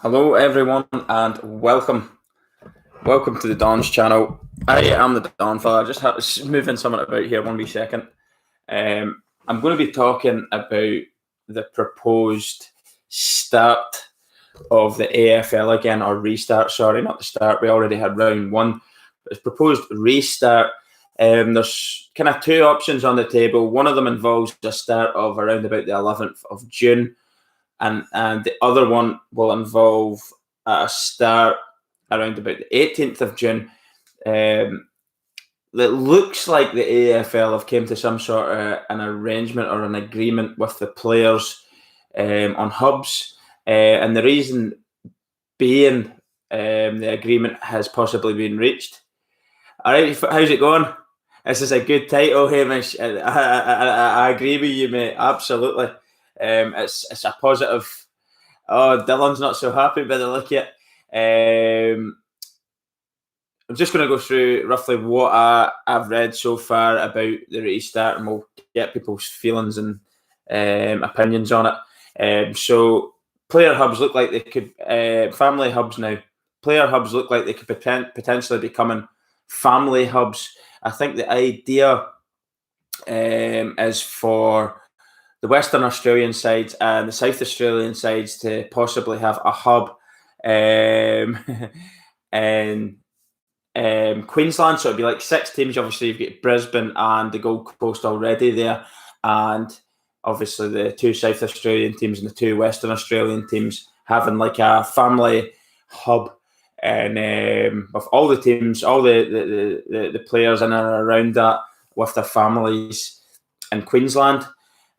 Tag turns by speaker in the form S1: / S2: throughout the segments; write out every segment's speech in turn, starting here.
S1: Hello, everyone, and welcome. Welcome to the Don's channel. I am the Don fella. I just have to moving something about here 1 wee second. I'm going to be talking about the proposed start of the AFL again, or restart. Sorry, not the start. We already had round one. It's proposed restart. There's kind of two options on the table. One of them involves a start of around about the 11th of June. And the other one will involve a start around about the 18th of June. It looks like the AFL have came to some sort of an arrangement or an agreement with the players on hubs, and the reason being the agreement has possibly been reached. All right, how's it going? This is a good title, Hamish. I agree with you, mate. Absolutely. It's a positive. Oh, Dylan's not so happy by the look of it. I'm just going to go through roughly what I've read so far about the restart, and we'll get people's feelings and opinions on it. So, player hubs look like they could family hubs now. Player hubs look like they could potentially becoming family hubs. I think the idea is for the Western Australian sides and the South Australian sides to possibly have a hub in Queensland. So it'd be like 6 teams. Obviously, you've got Brisbane and the Gold Coast already there, and obviously the 2 South Australian teams and the 2 Western Australian teams having like a family hub, and with all the teams, all the players in and around that with their families in Queensland,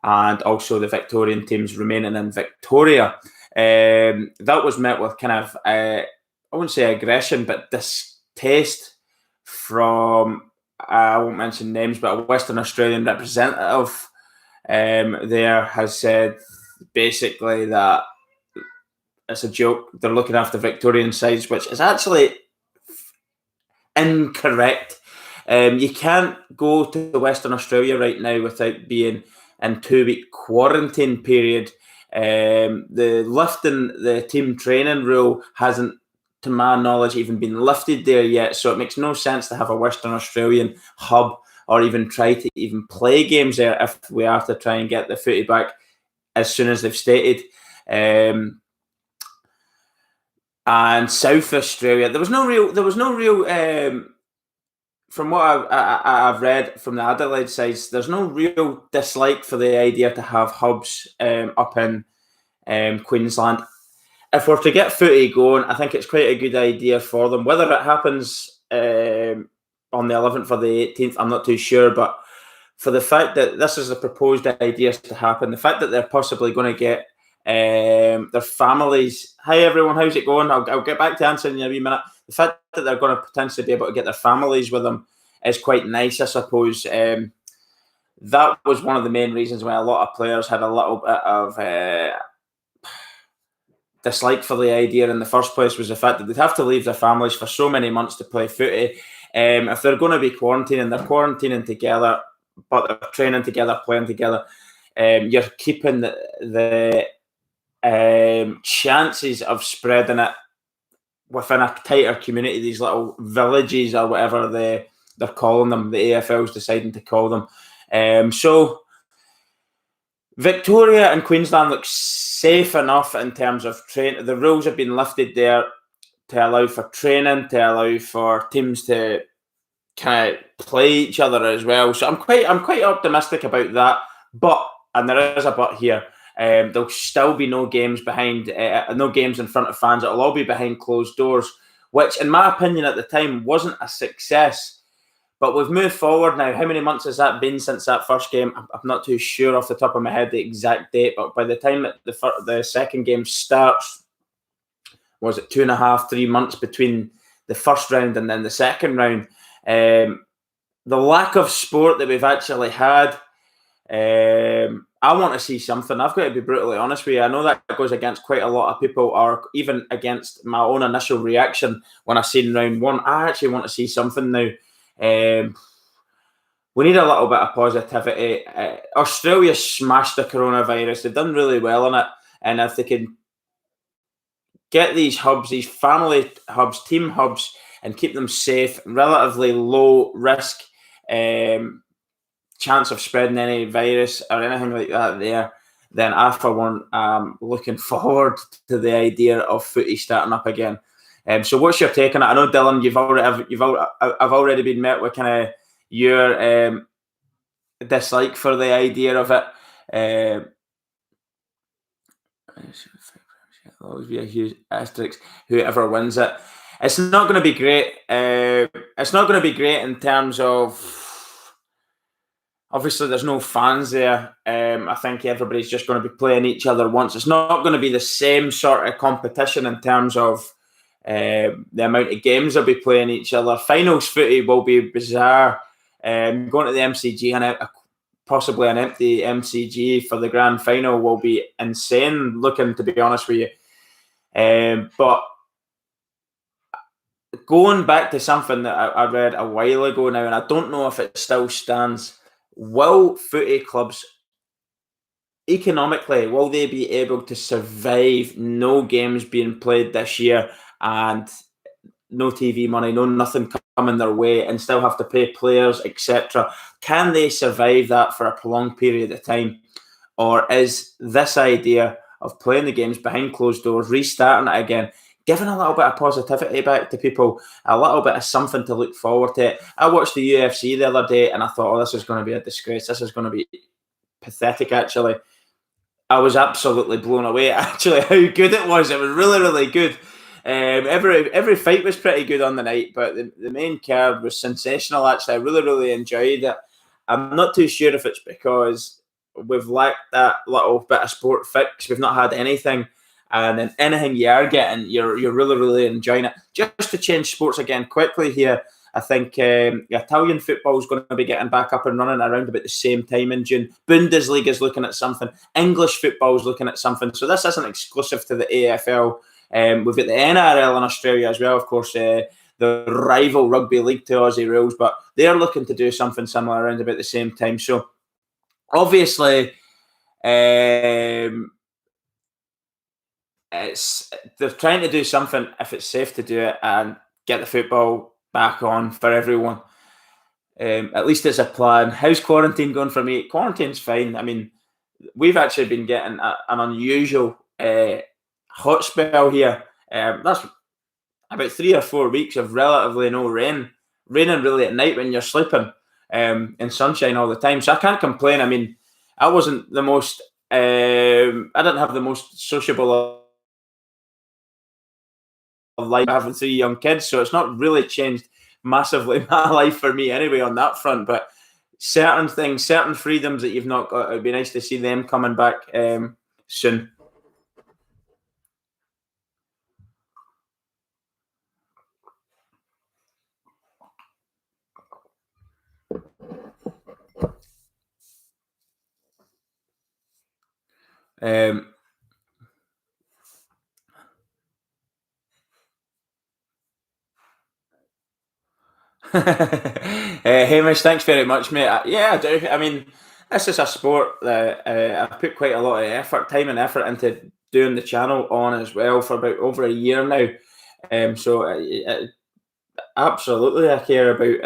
S1: and also the Victorian teams remaining in Victoria. That was met with kind of, I wouldn't say aggression, but distaste from, I won't mention names, but a Western Australian representative there has said basically that it's a joke. They're looking after Victorian sides, which is actually incorrect. You can't go to Western Australia right now without being in 2-week quarantine period. The lifting the team training rule hasn't, to my knowledge, even been lifted there yet. So it makes no sense to have a Western Australian hub or even try to even play games there if we have to try and get the footy back as soon as they've stated. And South Australia, there was no real. From what I've read from the Adelaide sides, there's no real dislike for the idea to have hubs up in Queensland. If we're to get footy going, I think it's quite a good idea for them. Whether it happens on the 11th or the 18th, I'm not too sure. But for the fact that this is the proposed ideas to happen, the fact that they're possibly going to get their families. Hi everyone, how's it going? I'll get back to answering in a wee minute. The fact that they're going to potentially be able to get their families with them is quite nice, I suppose. That was one of the main reasons why a lot of players had a little bit of dislike for the idea in the first place, was the fact that they'd have to leave their families for so many months to play footy. If they're going to be quarantining, they're quarantining together, but they're training together, playing together. You're keeping the chances of spreading it within a tighter community, these little villages or whatever they're calling them, the AFL's deciding to call them. So Victoria and Queensland look safe enough in terms of training. The rules have been lifted there to allow for training, to allow for teams to kind of play each other as well. So I'm quite optimistic about that. But, and there is a but here, there'll still be no games no games in front of fans. It'll all be behind closed doors, which, in my opinion, at the time wasn't a success. But we've moved forward now. How many months has that been since that first game? I'm not too sure off the top of my head the exact date. But by the time that the second game starts, was it 2.5, 3 months between the first round and then the second round? The lack of sport that we've actually had. I want to see something. I've got to be brutally honest with you. I know that goes against quite a lot of people, or even against my own initial reaction when I seen round one. I actually want to see something now. We need a little bit of positivity. Australia smashed the coronavirus. They've done really well on it, and if they can get these hubs, these family hubs, team hubs, and keep them safe, relatively low risk, chance of spreading any virus or anything like that there, then I, for one, am looking forward to the idea of footy starting up again. So what's your take on it? I know, Dylan, I've already been met with kind of your dislike for the idea of it. Always be a huge asterisk. Whoever wins it, it's not going to be great. It's not going to be great in terms of, obviously there's no fans there. I think everybody's just going to be playing each other once. It's not going to be the same sort of competition in terms of the amount of games they'll be playing each other. Finals footy will be bizarre. Going to the MCG and possibly an empty MCG for the grand final will be insane looking, to be honest with you. But going back to something that I read a while ago now, and I don't know if it still stands, will footy clubs economically, will they be able to survive no games being played this year and no TV money, no nothing coming their way, and still have to pay players, etc.? Can they survive that for a prolonged period of time? Or is this idea of playing the games behind closed doors, restarting it again, giving a little bit of positivity back to people, a little bit of something to look forward to? I watched the UFC the other day and I thought, oh, this is going to be a disgrace. This is going to be pathetic, actually. I was absolutely blown away, actually, how good it was. It was really, really good. Every fight was pretty good on the night, but the main card was sensational, actually. I really, really enjoyed it. I'm not too sure if it's because we've lacked that little bit of sport fix. We've not had anything. And then anything you are getting, you're really, really enjoying it. Just to change sports again quickly here, I think Italian football is going to be getting back up and running around about the same time in June. Bundesliga is looking at something. English football is looking at something. So this isn't exclusive to the AFL. We've got the NRL in Australia as well, of course, the rival rugby league to Aussie rules, but they're looking to do something similar around about the same time. So obviously, they're trying to do something if it's safe to do it and get the football back on for everyone. At least it's a plan. How's quarantine going for me? Quarantine's fine. I mean, we've actually been getting an unusual hot spell here. That's about 3 or 4 weeks of relatively no rain. Raining really at night when you're sleeping, and sunshine all the time. So I can't complain. I mean, I wasn't the most, I didn't have the most sociable of life having 3 young kids, so it's not really changed massively my life for me anyway on that front. But certain things, certain freedoms that you've not got, it'd be nice to see them coming back soon. Hamish, thanks very much, mate. Yeah, I do. I mean, this is a sport that I've put quite a lot of time and effort into doing the channel on as well for about over a year now. So absolutely, I care about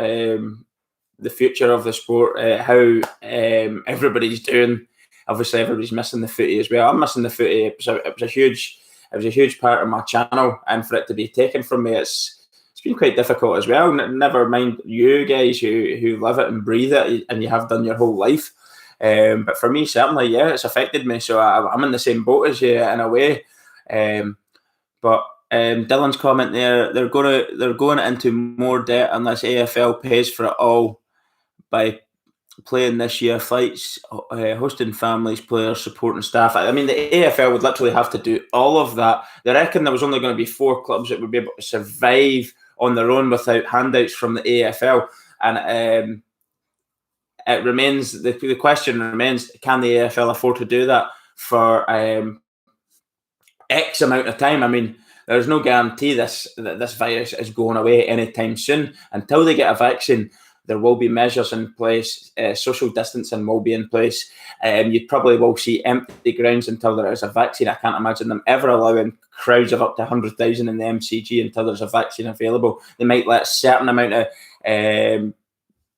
S1: the future of the sport, how everybody's doing. Obviously, everybody's missing the footy as well. I'm missing the footy. It was a huge part of my channel, and for it to be taken from me, it's been quite difficult as well. Never mind you guys who live it and breathe it, and you have done your whole life. But for me, certainly, yeah, it's affected me. So I'm in the same boat as you in a way. But Dylan's comment there, they're going into more debt unless AFL pays for it all by playing this year, flights, hosting families, players, supporting staff. I mean, the AFL would literally have to do all of that. They reckon there was only going to be 4 clubs that would be able to survive on their own without handouts from the AFL. And it remains, the question remains, can the AFL afford to do that for X amount of time? I mean, there's no guarantee that this virus is going away anytime soon until they get a vaccine. There will be measures in place. Social distancing will be in place. You probably will see empty grounds until there is a vaccine. I can't imagine them ever allowing crowds of up to 100,000 in the MCG until there's a vaccine available. They might let a certain amount of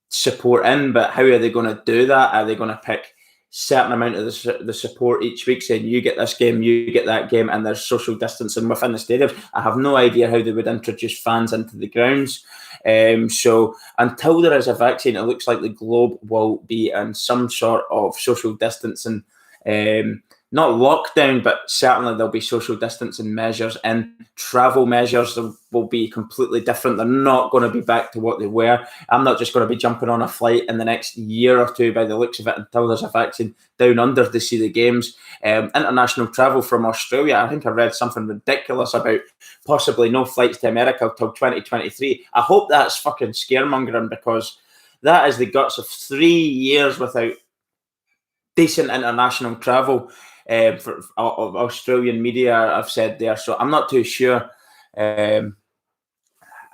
S1: support in, but how are they going to do that? Are they going to pick certain amount of the support each week, saying you get this game, you get that game, and there's social distancing within the stadium? I have no idea how they would introduce fans into the grounds. So until there is a vaccine, it looks like the globe will be in some sort of social distancing, not lockdown, but certainly there'll be social distancing measures, and travel measures will be completely different. They're not going to be back to what they were. I'm not just going to be jumping on a flight in the next year or two, by the looks of it, until there's a vaccine down under to see the games. International travel from Australia, I think I read something ridiculous about possibly no flights to America till 2023. I hope that's fucking scaremongering, because that is the guts of 3 years without decent international travel. Of Australian media, I've said there. So I'm not too sure how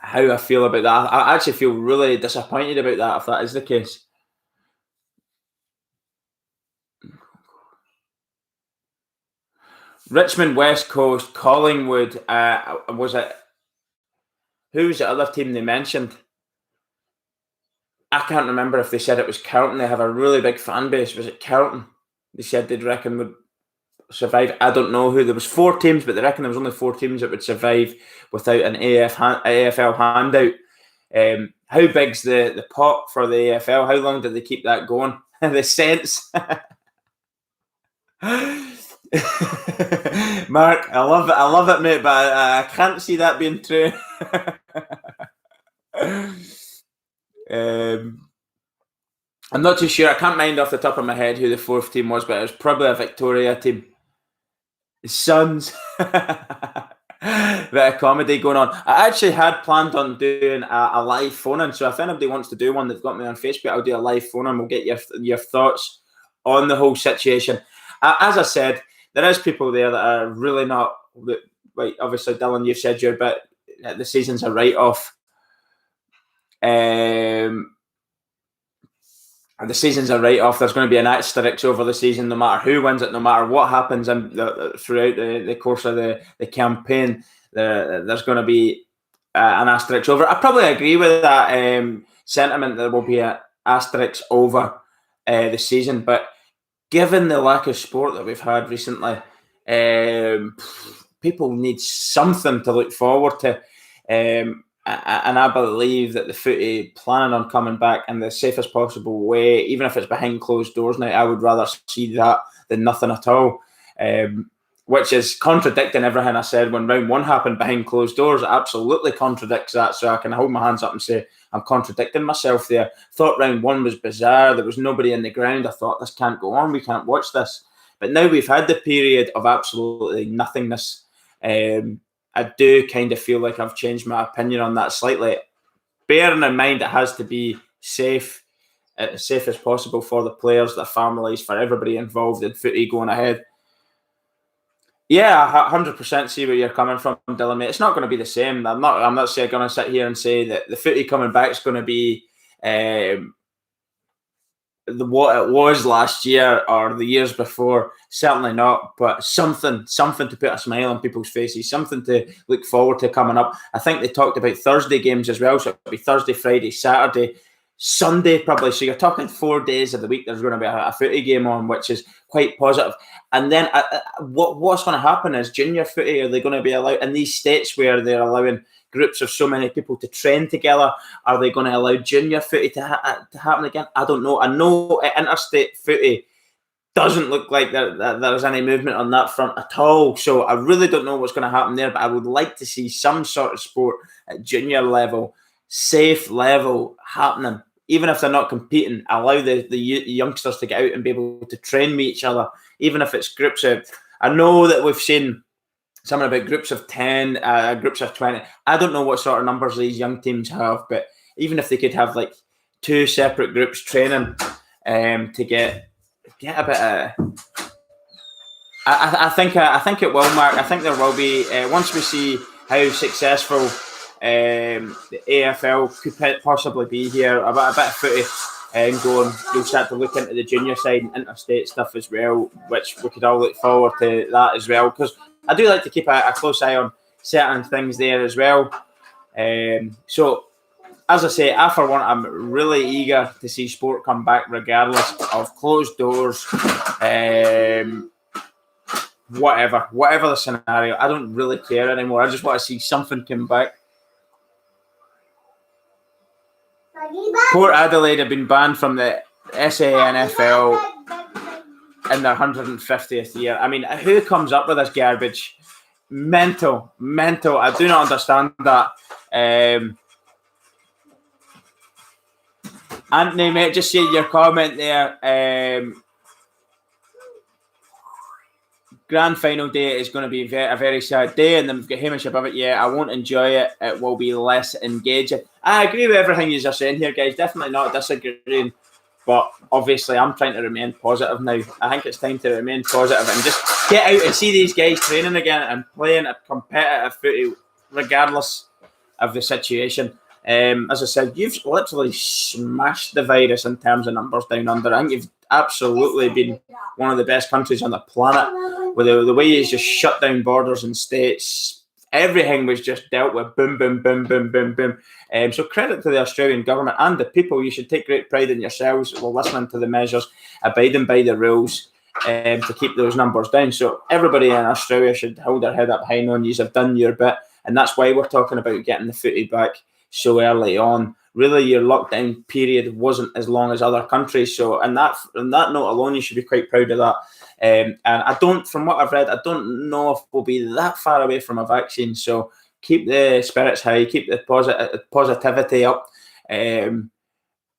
S1: I feel about that. I actually feel really disappointed about that, if that is the case. Richmond, West Coast, Collingwood, was it? Who was the other team they mentioned? I can't remember if they said it was Carlton. They have a really big fan base. Was it Carlton? They said they'd reckon would survive. I don't know who. There was 4 teams, but they reckon there was only 4 teams that would survive without an AFL handout. How big's the pot for the AFL? How long did they keep that going? The cents. Mark, I love it, mate, but I can't see that being true. I'm not too sure. I can't mind off the top of my head who the 4th team was, but it was probably a Victoria team. Suns. Bit of comedy going on. I actually had planned on doing a live phone-in, so if anybody wants to do one, they've got me on Facebook, I'll do a live phone-in. We'll get your thoughts on the whole situation. As I said, there is people there that are really not, like, obviously, Dylan, you've said your bit, the season's a write-off. The season's a write-off. There's going to be an asterisk over the season, no matter who wins it, no matter what happens throughout the course of the campaign. There's going to be an asterisk over. I probably agree with that sentiment. There will be an asterisk over the season, but given the lack of sport that we've had recently, people need something to look forward to. And I believe that the footy planning on coming back in the safest possible way, even if it's behind closed doors now, I would rather see that than nothing at all. Which is contradicting everything I said when round 1 happened behind closed doors. It absolutely contradicts that. So I can hold my hands up and say I'm contradicting myself there. Thought round 1 was bizarre. There was nobody in the ground. I thought, this can't go on. We can't watch this. But now we've had the period of absolutely nothingness. I do kind of feel like I've changed my opinion on that slightly. Bearing in mind it has to be safe, as safe as possible for the players, their families, for everybody involved in footy going ahead. Yeah, 100% see where you're coming from, Dylan, mate. It's not going to be the same. I'm not going to sit here and say that the footy coming back is going to be what it was last year or the years before. Certainly not, but something to put a smile on people's faces, something to look forward to coming up. I think they talked about Thursday games as well, so it'll be Thursday, Friday, Saturday, Sunday probably. So you're talking 4 days of the week there's going to be a footy game on, which is quite positive. And then what's going to happen is junior footy, are they going to be allowed in these states where they're allowing groups of so many people to train together? Are they going to allow junior footy to happen again? I don't know. I know interstate footy doesn't look like there's any movement on that front at all. So I really don't know what's going to happen there, but I would like to see some sort of sport at junior level, safe level happening. Even if they're not competing, allow the youngsters to get out and be able to train with each other, even if it's groups of... I know that we've seen something about groups of 10, groups of 20. I don't know what sort of numbers these young teams have, but even if they could have like 2 separate groups training to get a bit of... I think it will, Mark. I think there will be, once we see how successful the AFL could possibly be here. A bit of footy and going. We'll start to look into the junior side and interstate stuff as well, which we could all look forward to that as well. Because I do like to keep a close eye on certain things there as well. So, as I say, I for one, I'm really eager to see sport come back, regardless of closed doors. Whatever the scenario, I don't really care anymore. I just want to see something come back. Port Adelaide have been banned from the SANFL in their 150th year. I mean, who comes up with this garbage? Mental. I do not understand that. Anthony, mate, just see your comment there. Grand final day is going to be a very sad day, and then we've got Hamish above it. Yeah, I won't enjoy it. It will be less engaging. I agree with everything you're saying here, guys. Definitely not disagreeing, but obviously I'm trying to remain positive now. I think it's time to remain positive and just get out and see these guys training again and playing a competitive footy, regardless of the situation. As I said, you've literally smashed the virus in terms of numbers down under. I think you've absolutely been one of the best countries on the planet with the way you just shut down borders and states. Everything was just dealt with boom. So credit to the Australian government and the people. You should take great pride in yourselves while listening to the measures, abiding by the rules to keep those numbers down. So everybody in Australia should hold their head up high, knowing you have done your bit. And that's why we're talking about getting the footy back so early on. Really, your lockdown period wasn't as long as other countries. So, on that note alone, you should be quite proud of that. And I don't, from what I've read, I don't know if we'll be that far away from a vaccine. So, keep the spirits high, keep the positivity up, and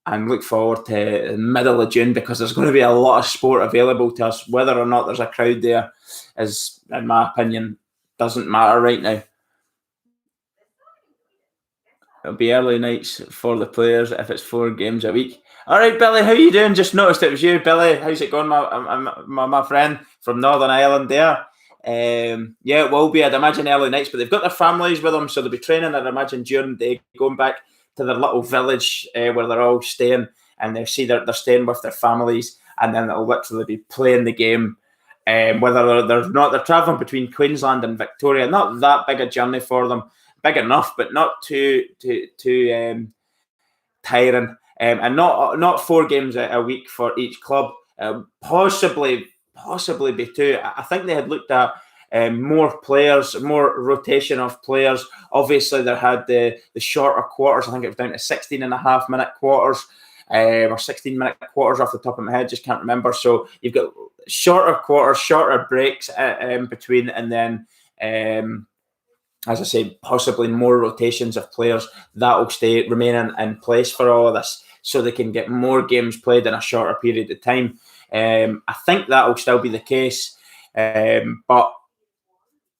S1: look forward to the middle of June, because there's going to be a lot of sport available to us. Whether or not there's a crowd there is, in my opinion, doesn't matter right now. It'll be early nights for the players if it's 4 games a week. All right, Billy, how you doing? Just noticed it was you, Billy. How's it going, my friend from Northern Ireland there? Yeah, it will be, I'd imagine, early nights, but they've got their families with them, so they'll be training, I'd imagine, during the day, going back to their little village where they're all staying, and they see they're staying with their families, and then they'll literally be playing the game. Whether they're travelling between Queensland and Victoria, not that big a journey for them. Big enough, but not too tiring, and not 4 games a week for each club. Possibly be 2. I think they had looked at more players, more rotation of players. Obviously, they had the shorter quarters. I think it was down to 16.5-minute quarters, or 16-minute quarters off the top of my head. Just can't remember. So you've got shorter quarters, shorter breaks between, and then. As I say, possibly more rotations of players that will remain in place for all of this, so they can get more games played in a shorter period of time. I think that will still be the case, but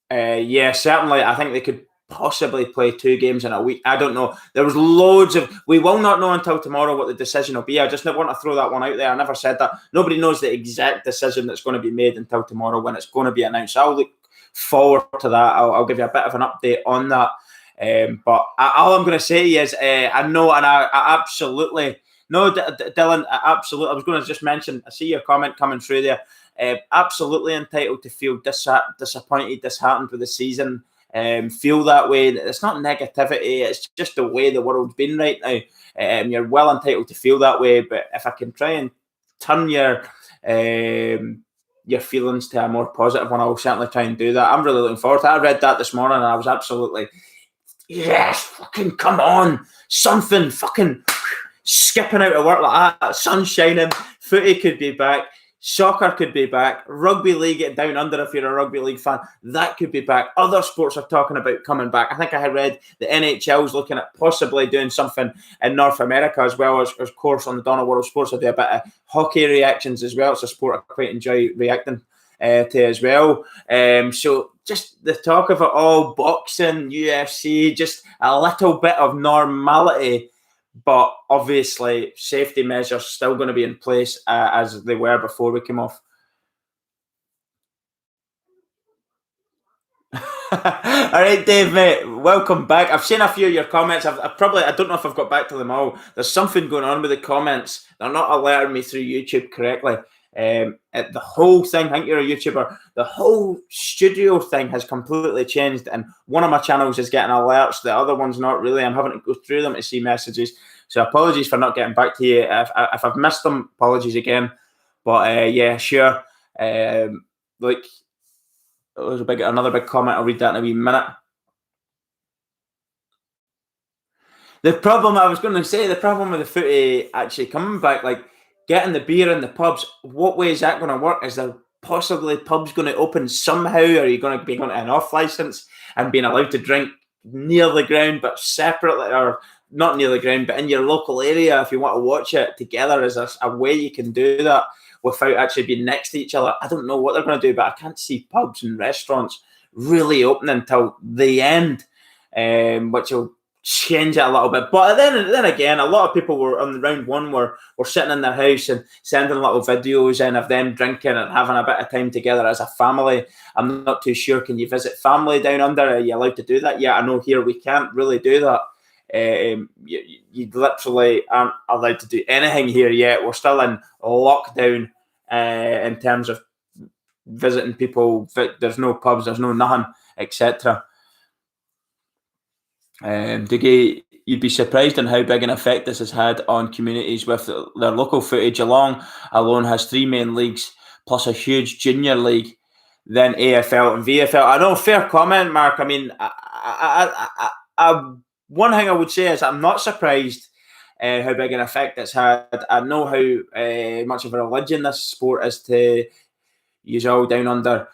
S1: yeah, certainly I think they could possibly play 2 games in a week. I don't know. There was loads of. We will not know until tomorrow what the decision will be. I just want to throw that one out there. I never said that. Nobody knows the exact decision that's going to be made until tomorrow, when it's going to be announced. I'll look forward to that. I'll give you a bit of an update on that. But all I'm going to say is, I know, and I absolutely no, Dylan, absolutely. I was going to just mention. I see your comment coming through there. Absolutely entitled to feel disappointed, disheartened with the season. Feel that way. It's not negativity. It's just the way the world's been right now. You're well entitled to feel that way. But if I can try and turn your feelings to a more positive one, I will certainly try and do that. I'm really looking forward to it. I read that this morning and I was absolutely, yes, fucking come on. Something fucking skipping out of work like that. Sun shining. Footy could be back. Soccer could be back. Rugby league down under, if you're a rugby league fan, that could be back. Other sports are talking about coming back. I think I had read the NHL's looking at possibly doing something in North America, as well as, of course, on the Donna World Sports. I do a bit of hockey reactions as well. It's a sport I quite enjoy reacting to as well. So just the talk of it all, boxing, UFC, just a little bit of normality. But obviously, safety measures still going to be in place as they were before we came off. All right, Dave, mate. Welcome back. I've seen a few of your comments. I don't know if I've got back to them all. There's something going on with the comments. They're not alerting me through YouTube correctly. The whole thing, I think you're a YouTuber, the whole studio thing has completely changed, and one of my channels is getting alerts, the other one's not really. I'm having to go through them to see messages, so apologies for not getting back to you. If I've missed them, apologies again. But yeah, sure. Like, there's another big comment. I'll read that in a wee minute. The problem with the footy actually coming back, like getting the beer in the pubs, what way is that going to work? Is there possibly pubs going to open somehow? Are you going to be going to an off license and being allowed to drink near the ground but separately, or not near the ground but in your local area if you want to watch it together? Is there a way you can do that without actually being next to each other? I don't know what they're going to do, but I can't see pubs and restaurants really opening until the end, which will change it a little bit. But then again, a lot of people were on round one were sitting in their house and sending little videos in of them drinking and having a bit of time together as a family. I'm not too sure. Can you visit family down under? Are you allowed to do that? Yeah, I know here we can't really do that. You literally aren't allowed to do anything here yet. We're still in lockdown in terms of visiting people. There's no pubs, there's no nothing, etc. You'd be surprised on how big an effect this has had on communities with their local footy. Geelong alone has 3 main leagues plus a huge junior league, then AFL and VFL. I know, fair comment, Mark. I mean, one thing I would say is I'm not surprised how big an effect it's had. I know how much of a religion this sport is to you all down under.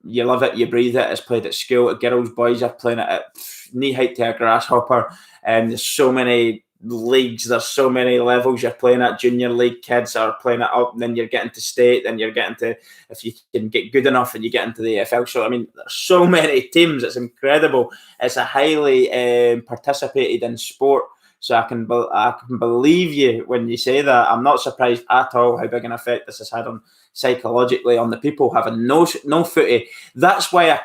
S1: You live it, you breathe it. It's played at school. Girls, boys are playing it at knee height to a grasshopper. And there's so many leagues. There's so many levels you're playing at. Junior league kids are playing it up. And then you're getting to state. Then you're getting to, if you can get good enough, and you get into the AFL. So, I mean, there's so many teams. It's incredible. It's a highly participated in sport. So I can believe you when you say that. I'm not surprised at all how big an effect this has had on psychologically on the people having no footy. That's why I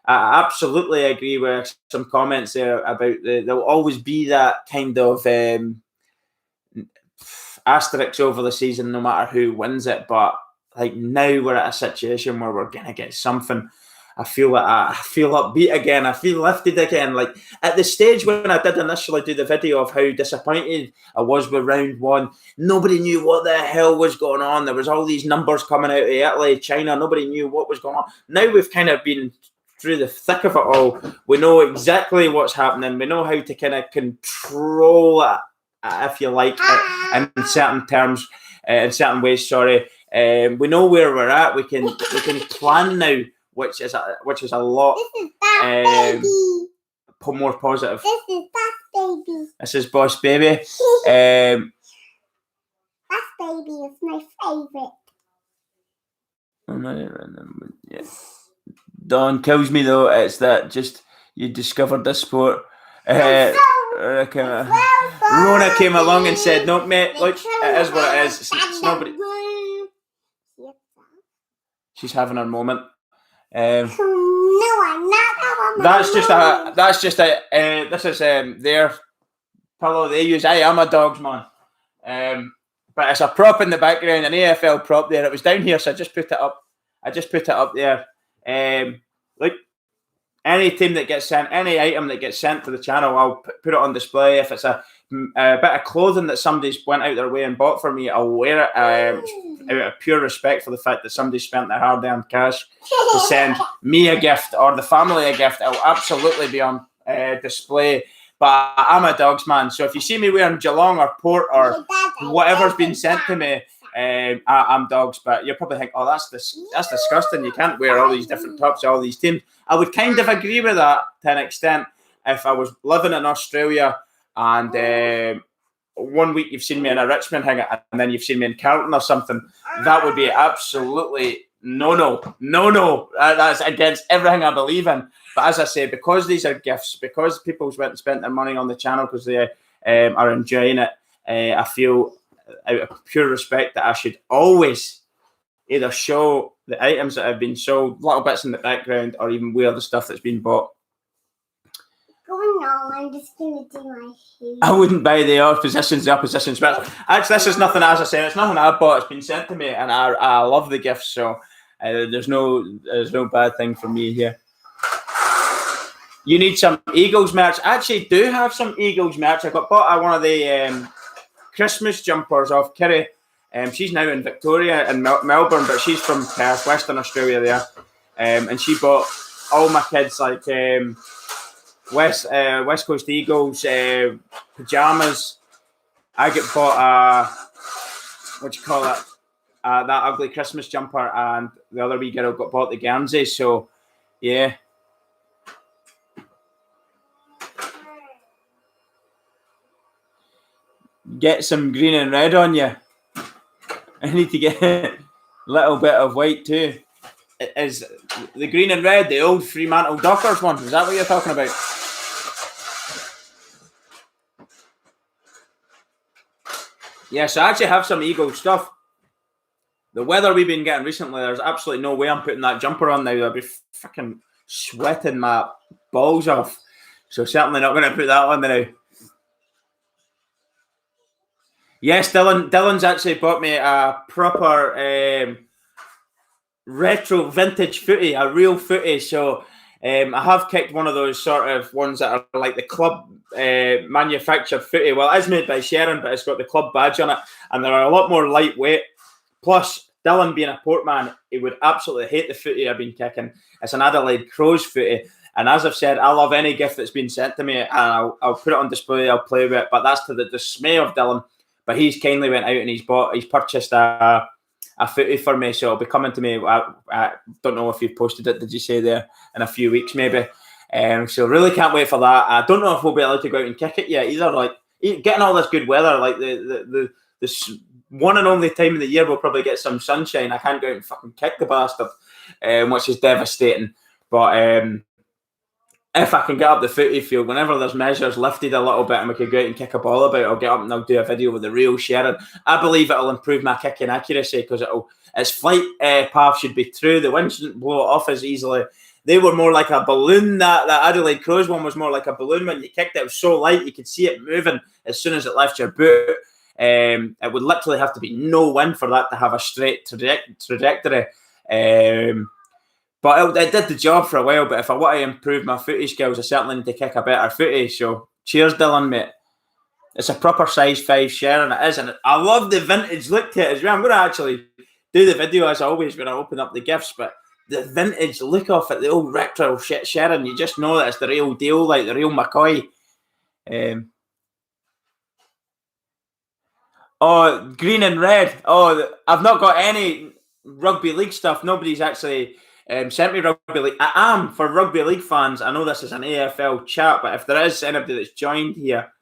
S1: absolutely agree with some comments there about there'll always be that kind of asterisk over the season no matter who wins it. But like now we're at a situation where we're gonna get something. I feel upbeat again. I feel lifted again. Like at the stage when I did initially do the video of how disappointed I was with round one, nobody knew what the hell was going on. There was all these numbers coming out of Italy, China. Nobody knew what was going on. Now we've kind of been through the thick of it all. We know exactly what's happening. We know how to kind of control it, if you like, in certain terms, in certain ways. Sorry, we know where we're at. We can plan now. Which is a lot more positive.
S2: This is Boss Baby.
S1: This is Boss Baby.
S2: Boss Baby is my favourite.
S1: Yeah. Don kills me though. It's that just you discovered this sport. Rona came along and said, "No, mate, look, it is what it is. It's nobody." She's having her moment.
S2: No, I'm not.
S1: This is their pillow they use. I am a dog's man. But it's a prop in the background, an AFL prop there. It was down here, so I just put it up. There. Like any team that gets sent, any item that gets sent to the channel, I'll put it on display. If it's a bit of clothing that somebody's went out their way and bought for me, I'll wear it out of pure respect for the fact that somebody spent their hard-earned cash to send me a gift or the family a gift. It'll absolutely be on display. But I'm a dogs man, so if you see me wearing Geelong or Port or whatever's been sent to me, I'm dogs. But you'll probably think, oh, that's disgusting. You can't wear all these different tops, all these teams. I would kind of agree with that to an extent. If I was living in Australia and 1 week you've seen me in a Richmond hang and then you've seen me in Carlton or something, that would be absolutely no. That's against everything I believe in. But as I say, because these are gifts, because people went and spent their money on the channel because they are enjoying it, I feel out of pure respect that I should always either show the items that have been sold, little bits in the background, or even wear the stuff that's been bought.
S2: Going on, I'm just going to do my hair.
S1: I wouldn't buy the opposition's, but actually, this is nothing, as I say, it's nothing I bought. It's been sent to me, and I love the gifts, so there's no bad thing for me here. You need some Eagles merch. I actually do have some Eagles merch. I got bought one of the Christmas jumpers off Kerry. She's now in Victoria in Melbourne, but she's from Perth, Western Australia there. And she bought all my kids like West Coast Eagles pajamas. I get bought that ugly Christmas jumper, and the other wee girl got bought the Guernsey. So yeah. Get some green and red on you. I need to get a little bit of white too. Is the green and red the old Fremantle Dockers one? Is that what you're talking about? Yes, I actually have some Eagle stuff. The weather we've been getting recently, there's absolutely no way I'm putting that jumper on now. I'll be fucking sweating my balls off. So certainly not going to put that on now. Yes, Dylan's actually bought me a proper retro vintage footy, a real footy. So I have kicked one of those sort of ones that are like the club manufactured footy. Well, it is made by Sharon, but it's got the club badge on it, and they're a lot more lightweight. Plus, Dylan being a Portman, he would absolutely hate the footy I've been kicking. It's an Adelaide Crows footy. And as I've said, I love any gift that's been sent to me, and I'll put it on display, I'll play with it. But that's to the dismay of Dylan. But he's kindly went out and he's purchased a footy for me, so it'll be coming to me. I don't know if you've posted it, did you say there, in a few weeks maybe? So really can't wait for that. I don't know if we'll be allowed to go out and kick it yet either. Like getting all this good weather, like the one and only time of the year we'll probably get some sunshine. I can't go out and fucking kick the bastard, which is devastating. But if I can get up the footy field, whenever there's measures lifted a little bit and we can go out and kick a ball about, I'll get up and I'll do a video with the real Sharon. I believe it'll improve my kicking accuracy because its flight path should be true. The wind shouldn't blow it off as easily. They were more like a balloon. That Adelaide Crows one was more like a balloon. When you kicked it, it was so light you could see it moving as soon as it left your boot. It would literally have to be no wind for that to have a straight trajectory. But it did the job for a while. But if I want to improve my footy skills, I certainly need to kick a better footy. So cheers, Dylan, mate. It's a proper size 5 Sharon, it is. And I love the vintage look to it as well. I'm going to actually do the video as always when I open up the gifts. But the vintage look of it, the old retro shit Sharon, you just know that it's the real deal, like the real McCoy. Oh, green and red. Oh, I've not got any rugby league stuff. Nobody's actually sent me rugby league. I am, for rugby league fans, I know this is an AFL chat, but if there is anybody that's joined here,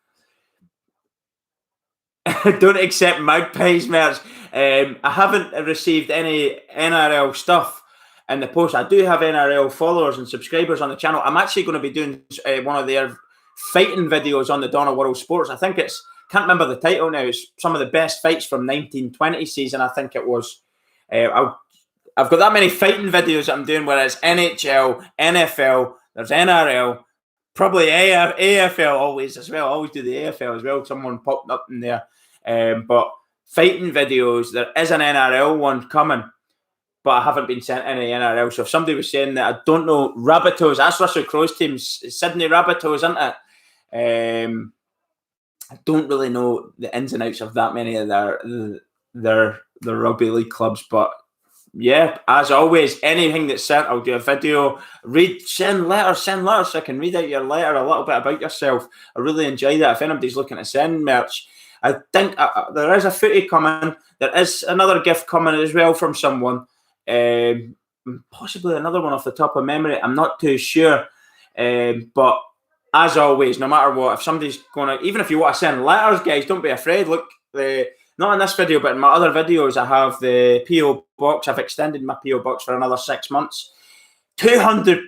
S1: don't accept Magpies merch. I haven't received any NRL stuff in the post. I do have NRL followers and subscribers on the channel. I'm actually going to be doing one of their fighting videos on the Dawn of World Sports. I think can't remember the title now. It's some of the best fights from 1920 season, I think it was. I've got that many fighting videos that I'm doing where it's NHL, NFL, there's NRL, probably AFL always as well. I always do the AFL as well. Someone popped up in there. But fighting videos, there is an NRL one coming, but I haven't been sent any NRL. So if somebody was saying that, I don't know, Rabbitohs, that's Russell Crowe's team, Sydney Rabbitohs, isn't it? I don't really know the ins and outs of that many of their rugby league clubs, but yeah, as always, anything that's sent, I'll do a video. Send letters so I can read out your letter, a little bit about yourself. I really enjoy that. If anybody's looking to send merch, I think there is a footy coming. There is another gift coming as well from someone. Possibly another one off the top of memory. I'm not too sure. But as always, no matter what, if somebody's going to, even if you want to send letters, guys, don't be afraid. Look, not in this video, but in my other videos, I have the PO box. I've extended my PO box for another 6 months. £200.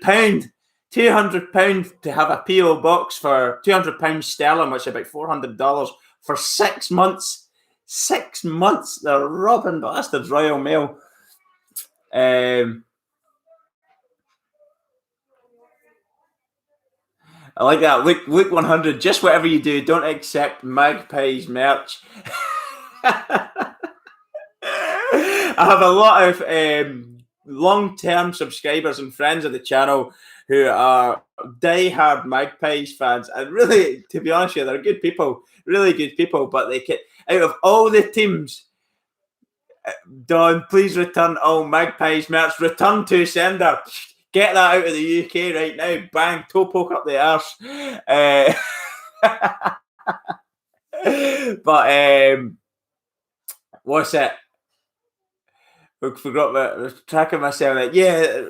S1: £200 to have a PO box for £200 sterling, which is about $400 for 6 months. 6 months. They're robbing bastards, Royal Mail. I like that. Luke 100. Just whatever you do, don't accept Magpies merch. I have a lot of long-term subscribers and friends of the channel who are die-hard Magpies fans, and really, to be honest with you, they're good people, really good people. But they can, out of all the teams, Don, please return all Magpies merch. Return to sender. Get that out of the UK right now. Bang, toe poke up the arse. But what's it? I forgot the tracking myself. Like, yeah,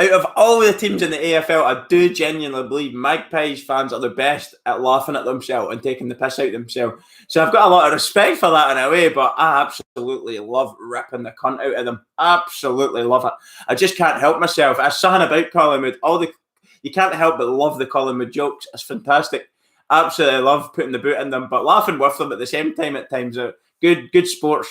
S1: out of all the teams in the AFL, I do genuinely believe Magpies fans are the best at laughing at themselves and taking the piss out of themselves. So I've got a lot of respect for that in a way, but I absolutely love ripping the cunt out of them. Absolutely love it. I just can't help myself. There's something about Collingwood. You can't help but love the Collingwood jokes. It's fantastic. Absolutely love putting the boot in them, but laughing with them at the same time at times. Good sports.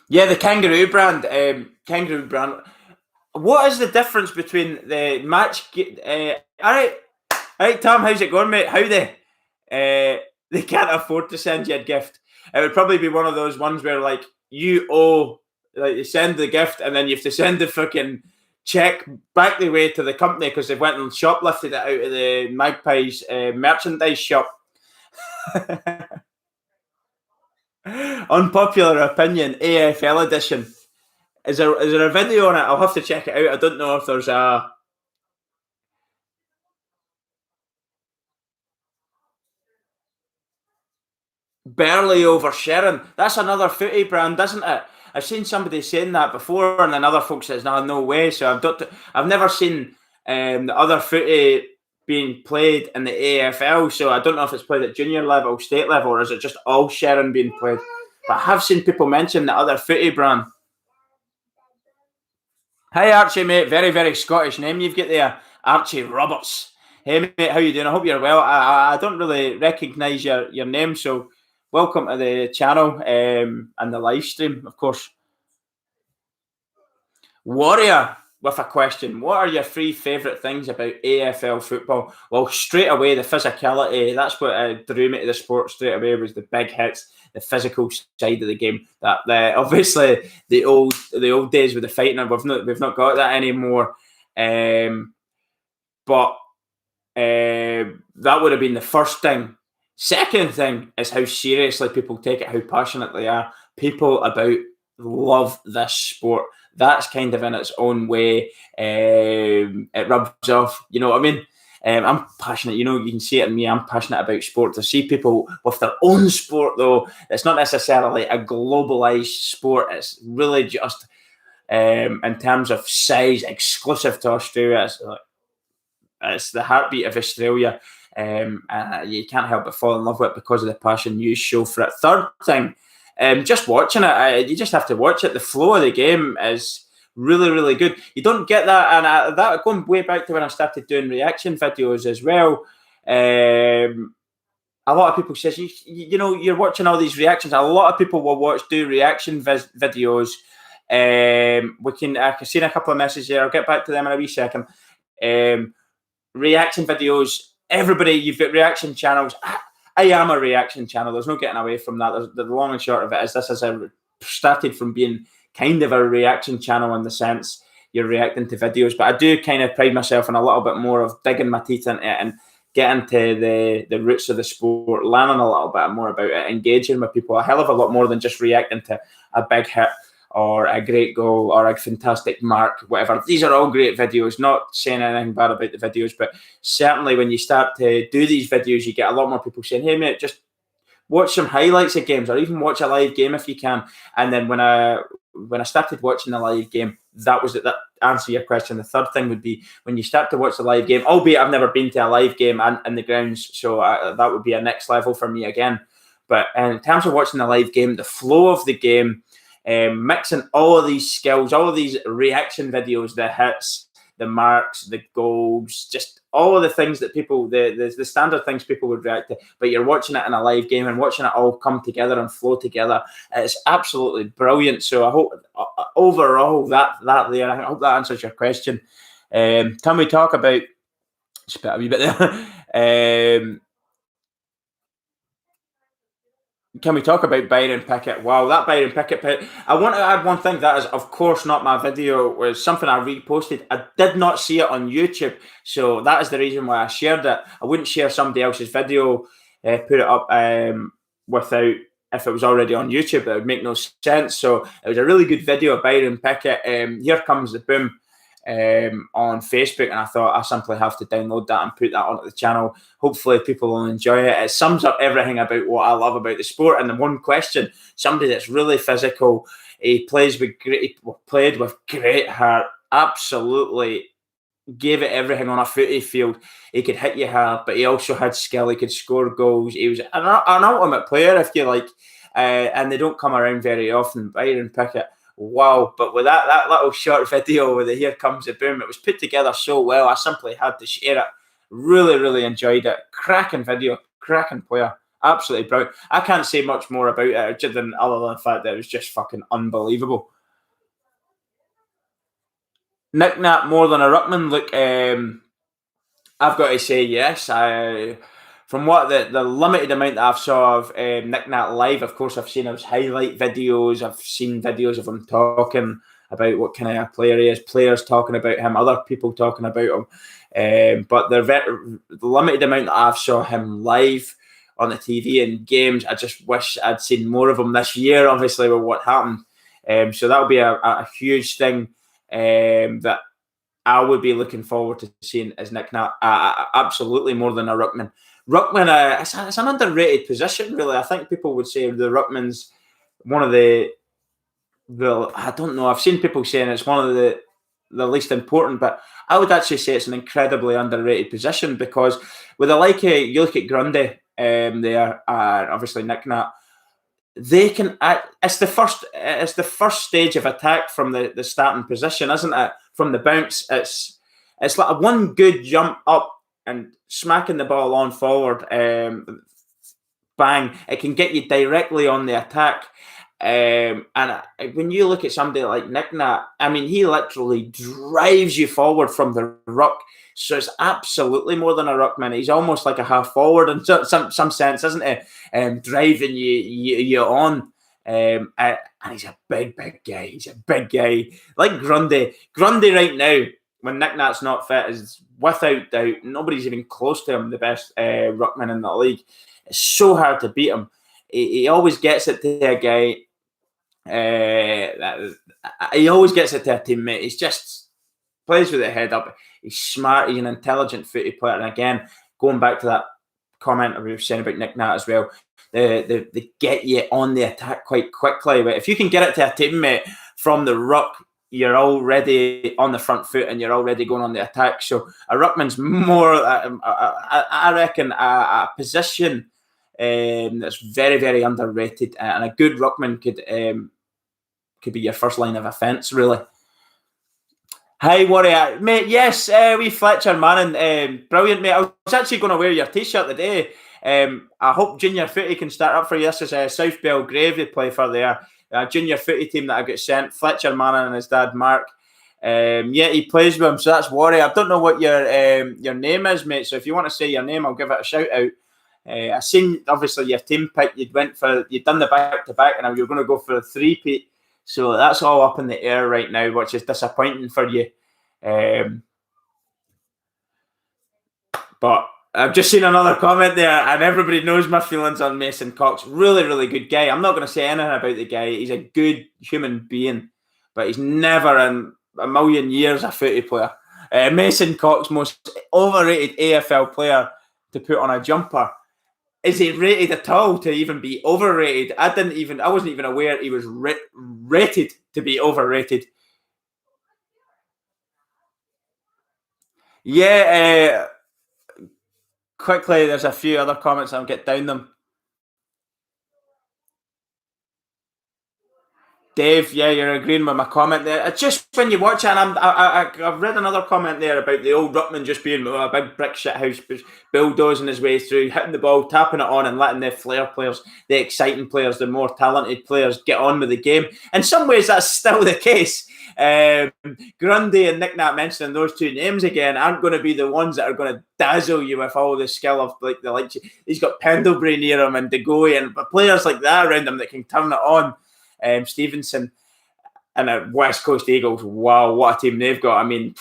S1: Yeah, the kangaroo brand. Kangaroo brand. What is the difference between the match? All right, Tom, how's it going, mate? Howdy. They can't afford to send you a gift. It would probably be one of those ones where, like, you owe, like, you send the gift and then you have to send the fucking check back the way to the company because they went and shoplifted it out of the Magpies merchandise shop. Unpopular opinion, AFL edition. Is there a video on it? I'll have to check it out. I don't know if there's a... Barely over Sharon. That's another footy brand, isn't it? I've seen somebody saying that before, and then other folks says, no way. So I've never seen the other footy being played in the AFL. So I don't know if it's played at junior level, state level, or is it just all Sharon being played? But I have seen people mention the other footy brand. Hi Archie, mate. Very, very Scottish name you've got there. Archie Roberts. Hey mate, how you doing? I hope you're well. I don't really recognise your name, so welcome to the channel and the live stream, of course. Warrior with a question. What are your three favourite things about AFL football? Well, straight away, the physicality. That's what drew me to the sport straight away, was the big hits, the physical side of the game. That obviously the old days with the fighting, and we've not got that anymore. But that would have been the first thing. Second thing is how seriously people take it, how passionate they are. People love this sport. That's kind of in its own way. It rubs off. You know what I mean? I'm passionate. You know, you can see it in me. I'm passionate about sport. To see people with their own sport, though, it's not necessarily a globalized sport. It's really just, in terms of size, exclusive to Australia. It's the heartbeat of Australia. You can't help but fall in love with it because of the passion you show for it. Third thing, just watching it, you just have to watch it. The flow of the game is really, really good. You don't get that, and that going way back to when I started doing reaction videos as well. A lot of people says, you know, you're watching all these reactions. A lot of people will do reaction videos. I can see a couple of messages there. I'll get back to them in a wee second. Reaction videos. Everybody, you've got reaction channels. I am a reaction channel. There's no getting away from that. The long and short of it is this has started from being kind of a reaction channel in the sense you're reacting to videos. But I do kind of pride myself in a little bit more of digging my teeth into it and getting to the roots of the sport, learning a little bit more about it, engaging with people a hell of a lot more than just reacting to a big hit or a great goal or a fantastic mark, whatever. These are all great videos, not saying anything bad about the videos, but certainly when you start to do these videos, you get a lot more people saying, hey mate, just watch some highlights of games or even watch a live game if you can. And then when I started watching the live game, that answer your question. The third thing would be when you start to watch the live game, albeit I've never been to a live game in the grounds, so that would be a next level for me again. But in terms of watching the live game, the flow of the game, mixing all of these skills, all of these reaction videos, the hits, the marks, the goals, just all of the things that people, the standard things people would react to, but you're watching it in a live game and watching it all come together and flow together. It's absolutely brilliant. So I hope overall that there, I hope that answers your question. Can we talk about, spit a wee bit there. Can we talk about Byron Pickett? Wow, that Byron Pickett pick. I want to add one thing that is, of course, not my video. It was something I reposted. I did not see it on YouTube, so that is the reason why I shared it. I wouldn't share somebody else's video, put it up without, if it was already on YouTube. That would make no sense. So it was a really good video of Byron Pickett. Here Comes the Boom. On Facebook, and I thought I simply have to download that and put that onto the channel. Hopefully people will enjoy it. It sums up everything about what I love about the sport. And the one question, somebody that's really physical, he played with great heart, absolutely gave it everything on a footy field. He could hit you hard, but he also had skill. He could score goals. He was an ultimate player, if you like, and they don't come around very often. Byron Pickett, wow. But with that little short video with the Here Comes the Boom, it was put together so well, I simply had to share it. Really, really enjoyed it. Cracking video, cracking player. Absolutely brilliant. I can't say much more about it other than the fact that it was just fucking unbelievable. Nick Nat more than a ruckman. Look, I've got to say yes. From what the limited amount that I've saw of Nick Nat live, of course, I've seen his highlight videos. I've seen videos of him talking about what kind of player he is, players talking about him, other people talking about him. But the limited amount that I've saw him live on the TV and games, I just wish I'd seen more of him this year, obviously, with what happened. So that'll be a huge thing that I would be looking forward to seeing as Nick Nat. Absolutely more than a ruckman. Ruckman, it's an underrated position, really. I think people would say the ruckman's one of the I don't know. I've seen people saying it's one of the least important, but I would actually say it's an incredibly underrated position because with a you look at Grundy there, obviously Nick Nat, they can. It's the first stage of attack from the starting position, isn't it? From the bounce, it's like a one good jump up and smacking the ball on forward. Bang! It can get you directly on the attack. And when you look at somebody like Nick Nat, I mean, he literally drives you forward from the ruck. So it's absolutely more than a ruckman. He's almost like a half forward in some sense, isn't he? Driving you on. And he's a big guy. He's a big guy. Like Grundy. Grundy right now, when Nick Nat's not fit, is without doubt, nobody's even close to him, the best ruckman in the league. It's so hard to beat him. He always gets it to a guy. He always gets it to a teammate. He's just plays with the head up. He's smart. He's an intelligent footy player. And again, going back to that comment we were saying about Nick Nat as well, they get you on the attack quite quickly. But if you can get it to a teammate from the ruck, you're already on the front foot and you're already going on the attack. So a ruckman's more, I reckon, a position that's very, very underrated, and a good ruckman could be your first line of offence, really. Hi, Warrior. Mate, yes, we Fletcher Manning. Brilliant, mate. I was actually going to wear your T-shirt today. I hope junior footy can start up for you. This is South Belgrave they play for there. Junior footy team that I got sent. Fletcher Manning and his dad, Mark. Yeah, he plays with him, so that's Warrior. I don't know what your name is, mate, so if you want to say your name, I'll give it a shout out. I seen, obviously, your team pick. You'd done the back-to-back, and now you're going to go for a three-peat. So that's all up in the air right now, which is disappointing for you. But I've just seen another comment there, and everybody knows my feelings on Mason Cox. Really, really good guy. I'm not going to say anything about the guy. He's a good human being, but he's never in a million years a footy player. Mason Cox, most overrated AFL player to put on a jumper. Is he rated at all to even be overrated? I wasn't even aware he was rated to be overrated. Yeah, quickly, there's a few other comments. I'll get down them. Dave, yeah, you're agreeing with my comment there. It's just when you watch it, and I've read another comment there about the old ruckman just being a big brick shit house, bulldozing his way through, hitting the ball, tapping it on, and letting the flair players, the exciting players, the more talented players get on with the game. In some ways, that's still the case. Grundy and Nick Nat mentioning those two names again aren't going to be the ones that are going to dazzle you with all the skill of he's got Pendlebury near him and De Goey and players like that around him that can turn it on. Stevenson and the West Coast Eagles, wow, what a team they've got. I mean,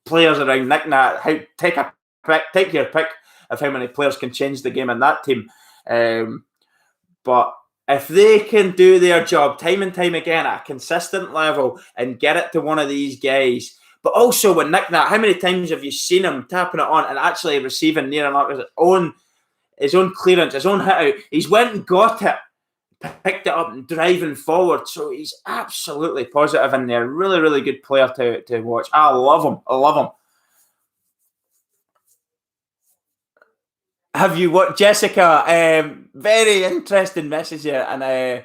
S1: players around Nick Nat, take your pick of how many players can change the game in that team. But if they can do their job time and time again at a consistent level and get it to one of these guys, but also with Nick Nat, how many times have you seen him tapping it on and actually receiving near enough his own clearance, his own hit out? He's went and got it, picked it up and driving forward. So he's absolutely positive in there. Really, really good player to watch. I love him. Have you watched Jessica? Very interesting message here. And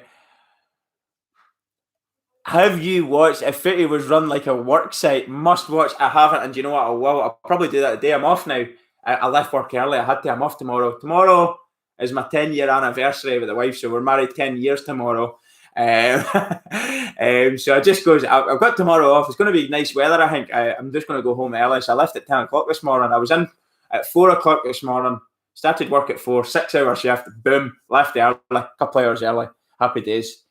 S1: have you watched If Footy Was Run Like a Work Site? Must watch. I haven't, and you know what? I will. I'll probably do that today. I'm off now. I left work early. I had to. I'm off tomorrow. Tomorrow is my 10-year anniversary with the wife, so we're married 10 years tomorrow. So I just goes. I've got tomorrow off. It's going to be nice weather. I think I'm just going to go home early. So I left at 10 o'clock this morning. I was in at 4 o'clock this morning. Started work at 4. 6-hour shift. Boom. Left early. A couple of hours early. Happy days.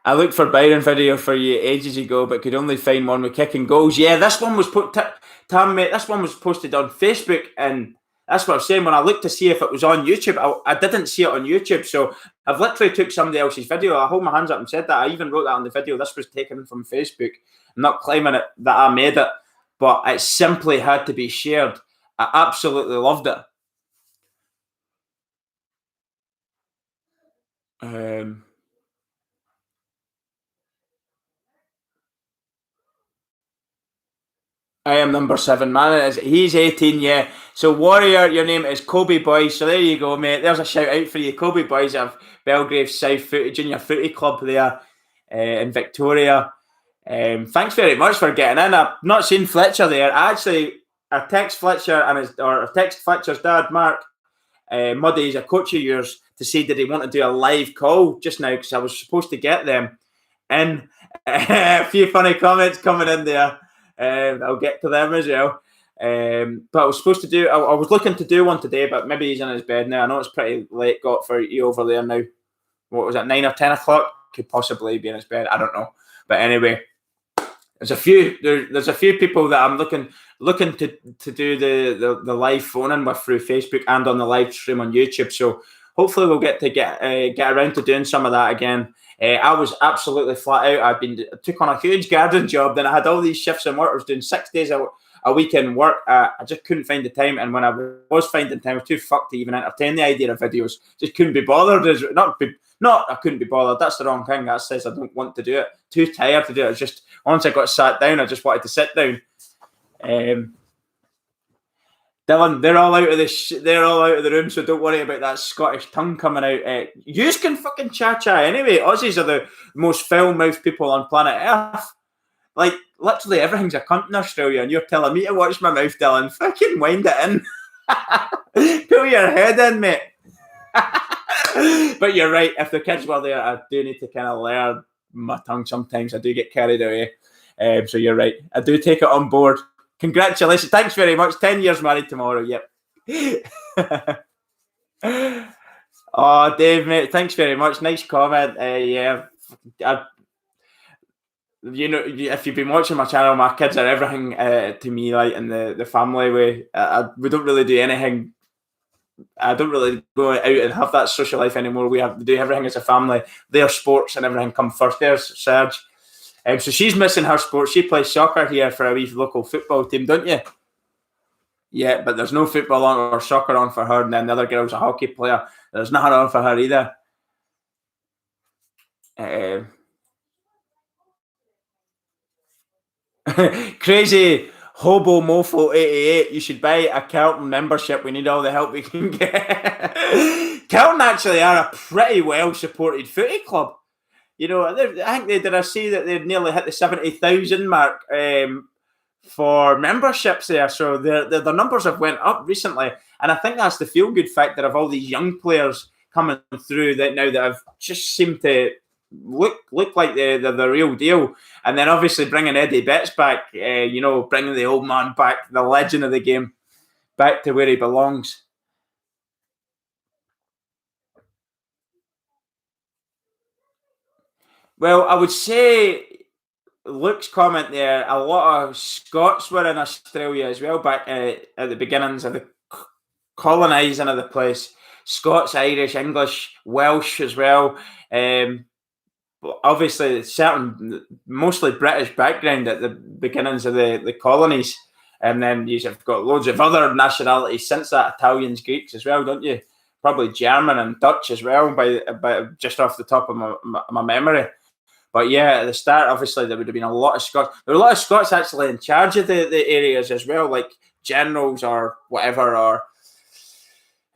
S1: I looked for Byron video for you ages ago, but could only find one with kicking goals. Yeah, this one was this one was posted on Facebook, and that's what I was saying. When I looked to see if it was on YouTube, I didn't see it on YouTube. So I've literally took somebody else's video. I hold my hands up and said that. I even wrote that on the video. This was taken from Facebook. I'm not claiming it that I made it, but it simply had to be shared. I absolutely loved it. I am number 7, man. He's 18, yeah. So, Warrior, your name is Kobe Boys. So, there you go, mate. There's a shout out for you. Kobe Boys of Belgrave South Junior Footy Club there in Victoria. Thanks very much for getting in. I've not seen Fletcher there. I text Fletcher or text Fletcher's dad, Mark Muddy, is a coach of yours, to say did he want to do a live call just now because I was supposed to get them. And a few funny comments coming in there. I'll get to them as well. But I was supposed to do. I was looking to do one today, but maybe he's in his bed now. I know it's pretty late got for you over there now. What was it, 9 or 10 o'clock? Could possibly be in his bed. I don't know. But anyway, there's a few people that I'm looking to do the live phone-in with through Facebook and on the live stream on YouTube. So hopefully we'll get around to doing some of that again. I was absolutely flat out. I took on a huge garden job. Then I had all these shifts in work. I was doing 6 days a week in work. I just couldn't find the time. And when I was finding time, I was too fucked to even entertain the idea of videos. Just couldn't be bothered. I couldn't be bothered. That's the wrong thing. That says I don't want to do it. Too tired to do it. It's just once I got sat down, I just wanted to sit down. Dylan, they're all out of the room, so don't worry about that Scottish tongue coming out. You can fucking cha-cha anyway. Aussies are the most foul-mouthed people on planet Earth. Like, literally everything's a cunt in Australia, and you're telling me to watch my mouth, Dylan. Fucking wind it in. Pull your head in, mate. But you're right. If the kids were there, I do need to kind of learn my tongue sometimes. I do get carried away. So you're right. I do take it on board. Congratulations. Thanks very much. 10 years married tomorrow. Yep. Oh, Dave, mate. Thanks very much. Nice comment. Yeah. If you've been watching my channel, my kids are everything to me, like in the family way. We don't really do anything. I don't really go out and have that social life anymore. We do everything as a family. Their sports and everything come first. There's Serge. So she's missing her sport. She plays soccer here for a wee local football team, don't you? Yeah, but there's no football on or soccer on for her, and then the other girl's a hockey player. There's nothing on for her either. Crazy Hobo Mofo 88, you should buy a Kelton membership. We need all the help we can get. Kelton actually are a pretty well supported footy club. You know, I think did I see that they've nearly hit the 70,000 mark for memberships there. So the numbers have went up recently, and I think that's the feel good factor of all these young players coming through that now that have just seemed to look like they're the real deal. And then obviously bringing Eddie Betts back, bringing the old man back, the legend of the game, back to where he belongs. Well, I would say Luke's comment there, a lot of Scots were in Australia as well back at the beginnings of the colonising of the place. Scots, Irish, English, Welsh as well. Obviously, certain mostly British background at the beginnings of the colonies. And then you've got loads of other nationalities since that, Italians, Greeks as well, don't you? Probably German and Dutch as well, by just off the top of my memory. But yeah, at the start, obviously, there would have been a lot of Scots. There were a lot of Scots actually in charge of the areas as well, like generals or whatever, or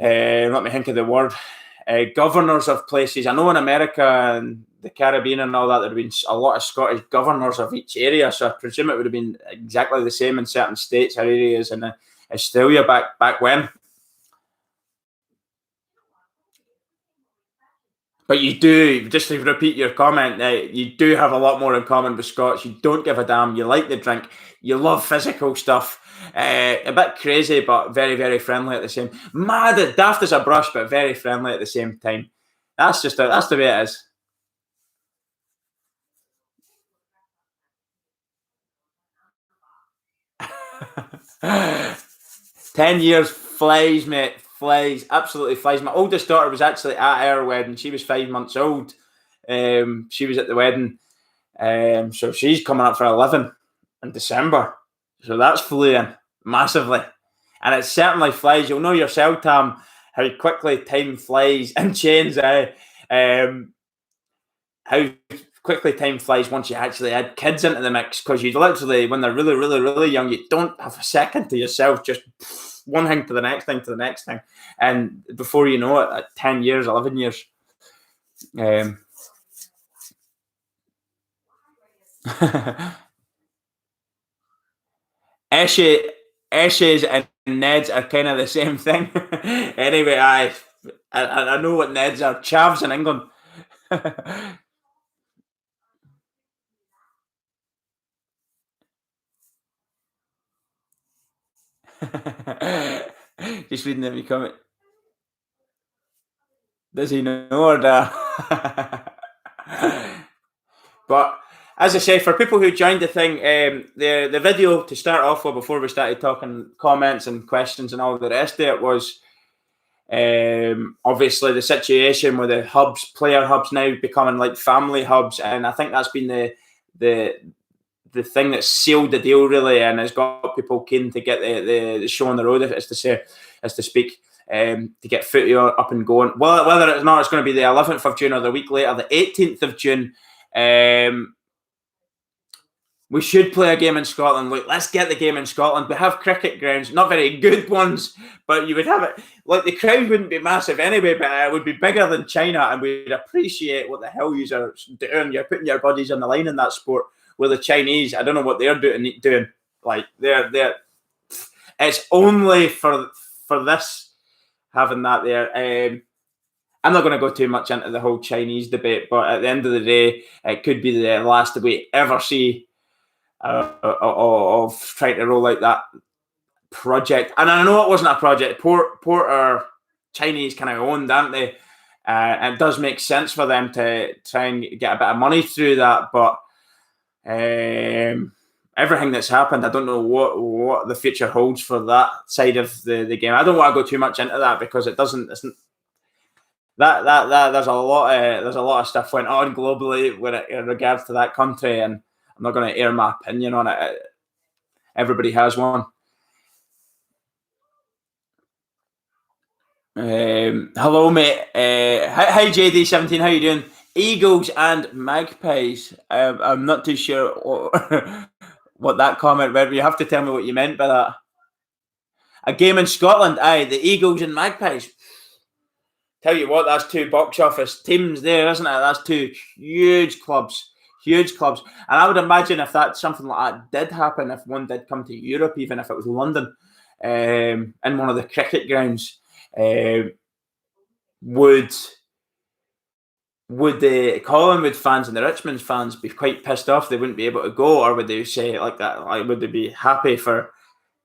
S1: let me think of the word, governors of places. I know in America and the Caribbean and all that, there have been a lot of Scottish governors of each area, so I presume it would have been exactly the same in certain states or areas in Australia back when. But you do, just to repeat your comment, you do have a lot more in common with Scots. You don't give a damn. You like the drink. You love physical stuff. A bit crazy, but very, very friendly at the same. Mad, daft as a brush, but very friendly at the same time. That's the way it is. $10 years flies, mate. Flies, absolutely flies. My oldest daughter was actually at our wedding. She was 5 months old. She was at the wedding. So she's coming up for 11 in December. So that's flew in massively. And it certainly flies. You'll know yourself, Tam, how quickly time flies and change. How quickly time flies once you actually add kids into the mix, because you literally, when they're really, really, really young, you don't have a second to yourself, just one thing to the next thing to the next thing. And before you know it, at 10 years, 11 years. Eshes and Neds are kind of the same thing. Anyway, I know what Neds are. Chavs in England. Just reading every comment. Does he know or But as I say, for people who joined the thing, the video to start off with, before we started talking comments and questions and all the rest of it, was obviously the situation with the hubs, player hubs now becoming like family hubs, and I think that's been the thing that sealed the deal really, and has got people keen to get the show on the road, as to speak, to get footy up and going. Well, whether it's not, it's going to be the 11th of June or the week later, the 18th of June. We should play a game in Scotland. Look, let's get the game in Scotland. We have cricket grounds, not very good ones, but you would have it. Like, the crowd wouldn't be massive anyway, but it would be bigger than China, and we'd appreciate what the hell you are doing. You're putting your bodies on the line in that sport. Where the Chinese, I don't know what they're doing. Like, they're. It's only for this having that there. I'm not going to go too much into the whole Chinese debate, but at the end of the day, it could be the last that we ever see of trying to roll out that project. And I know it wasn't a project. Port are Chinese kind of owned, aren't they? And it does make sense for them to try and get a bit of money through that. But everything that's happened, I don't know what the future holds for that side of the game. I don't want to go too much into that, because it doesn't. That there's a lot of stuff went on globally in regards to that country, and I'm not going to air my opinion on it. Everybody has one. Hello, mate. Hi, JD17. How you doing? Eagles and Magpies. I'm not too sure what that comment meant. You have to tell me what you meant by that. A game in Scotland, aye, the Eagles and Magpies. Tell you what, that's two box office teams there, isn't it? That's two huge clubs. Huge clubs. And I would imagine if that something like that did happen, if one did come to Europe, even if it was London, in one of the cricket grounds, would the Collingwood fans and the Richmond fans be quite pissed off they wouldn't be able to go, or would they say it like that? Like, would they be happy for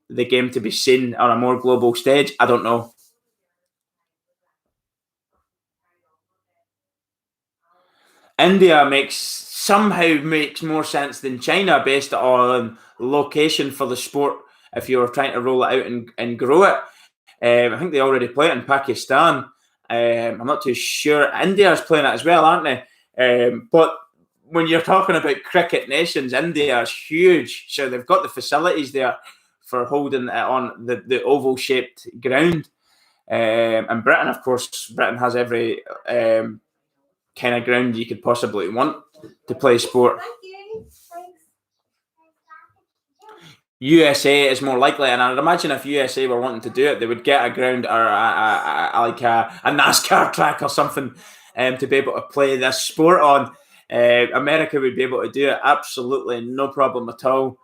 S1: the game to be seen on a more global stage? I don't know. India somehow makes more sense than China based on location for the sport. If you were trying to roll it out and grow it, I think they already play it in Pakistan. I'm not too sure. India's playing it as well, aren't they? But when you're talking about cricket nations, India is huge. So they've got the facilities there for holding it on the oval-shaped ground. And Britain, of course, Britain has every kind of ground you could possibly want to play sport. USA is more likely, and I'd imagine if USA were wanting to do it, they would get a ground or like a NASCAR track or something to be able to play this sport on. America would be able to do it absolutely no problem at all.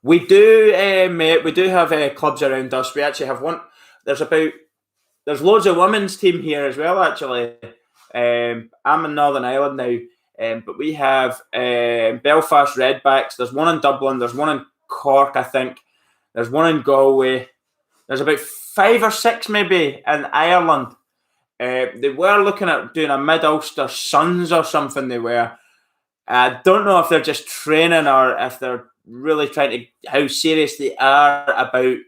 S1: We do have clubs around us. We actually have one. There's loads of women's team here as well, actually. I'm in Northern Ireland now, but we have Belfast Redbacks. There's one in Dublin. There's one in Cork, I think. There's one in Galway. There's about 5 or 6 maybe in Ireland. They were looking at doing a Mid-Ulster Suns or something, they were. I don't know if they're just training or if they're really trying to, how serious they are about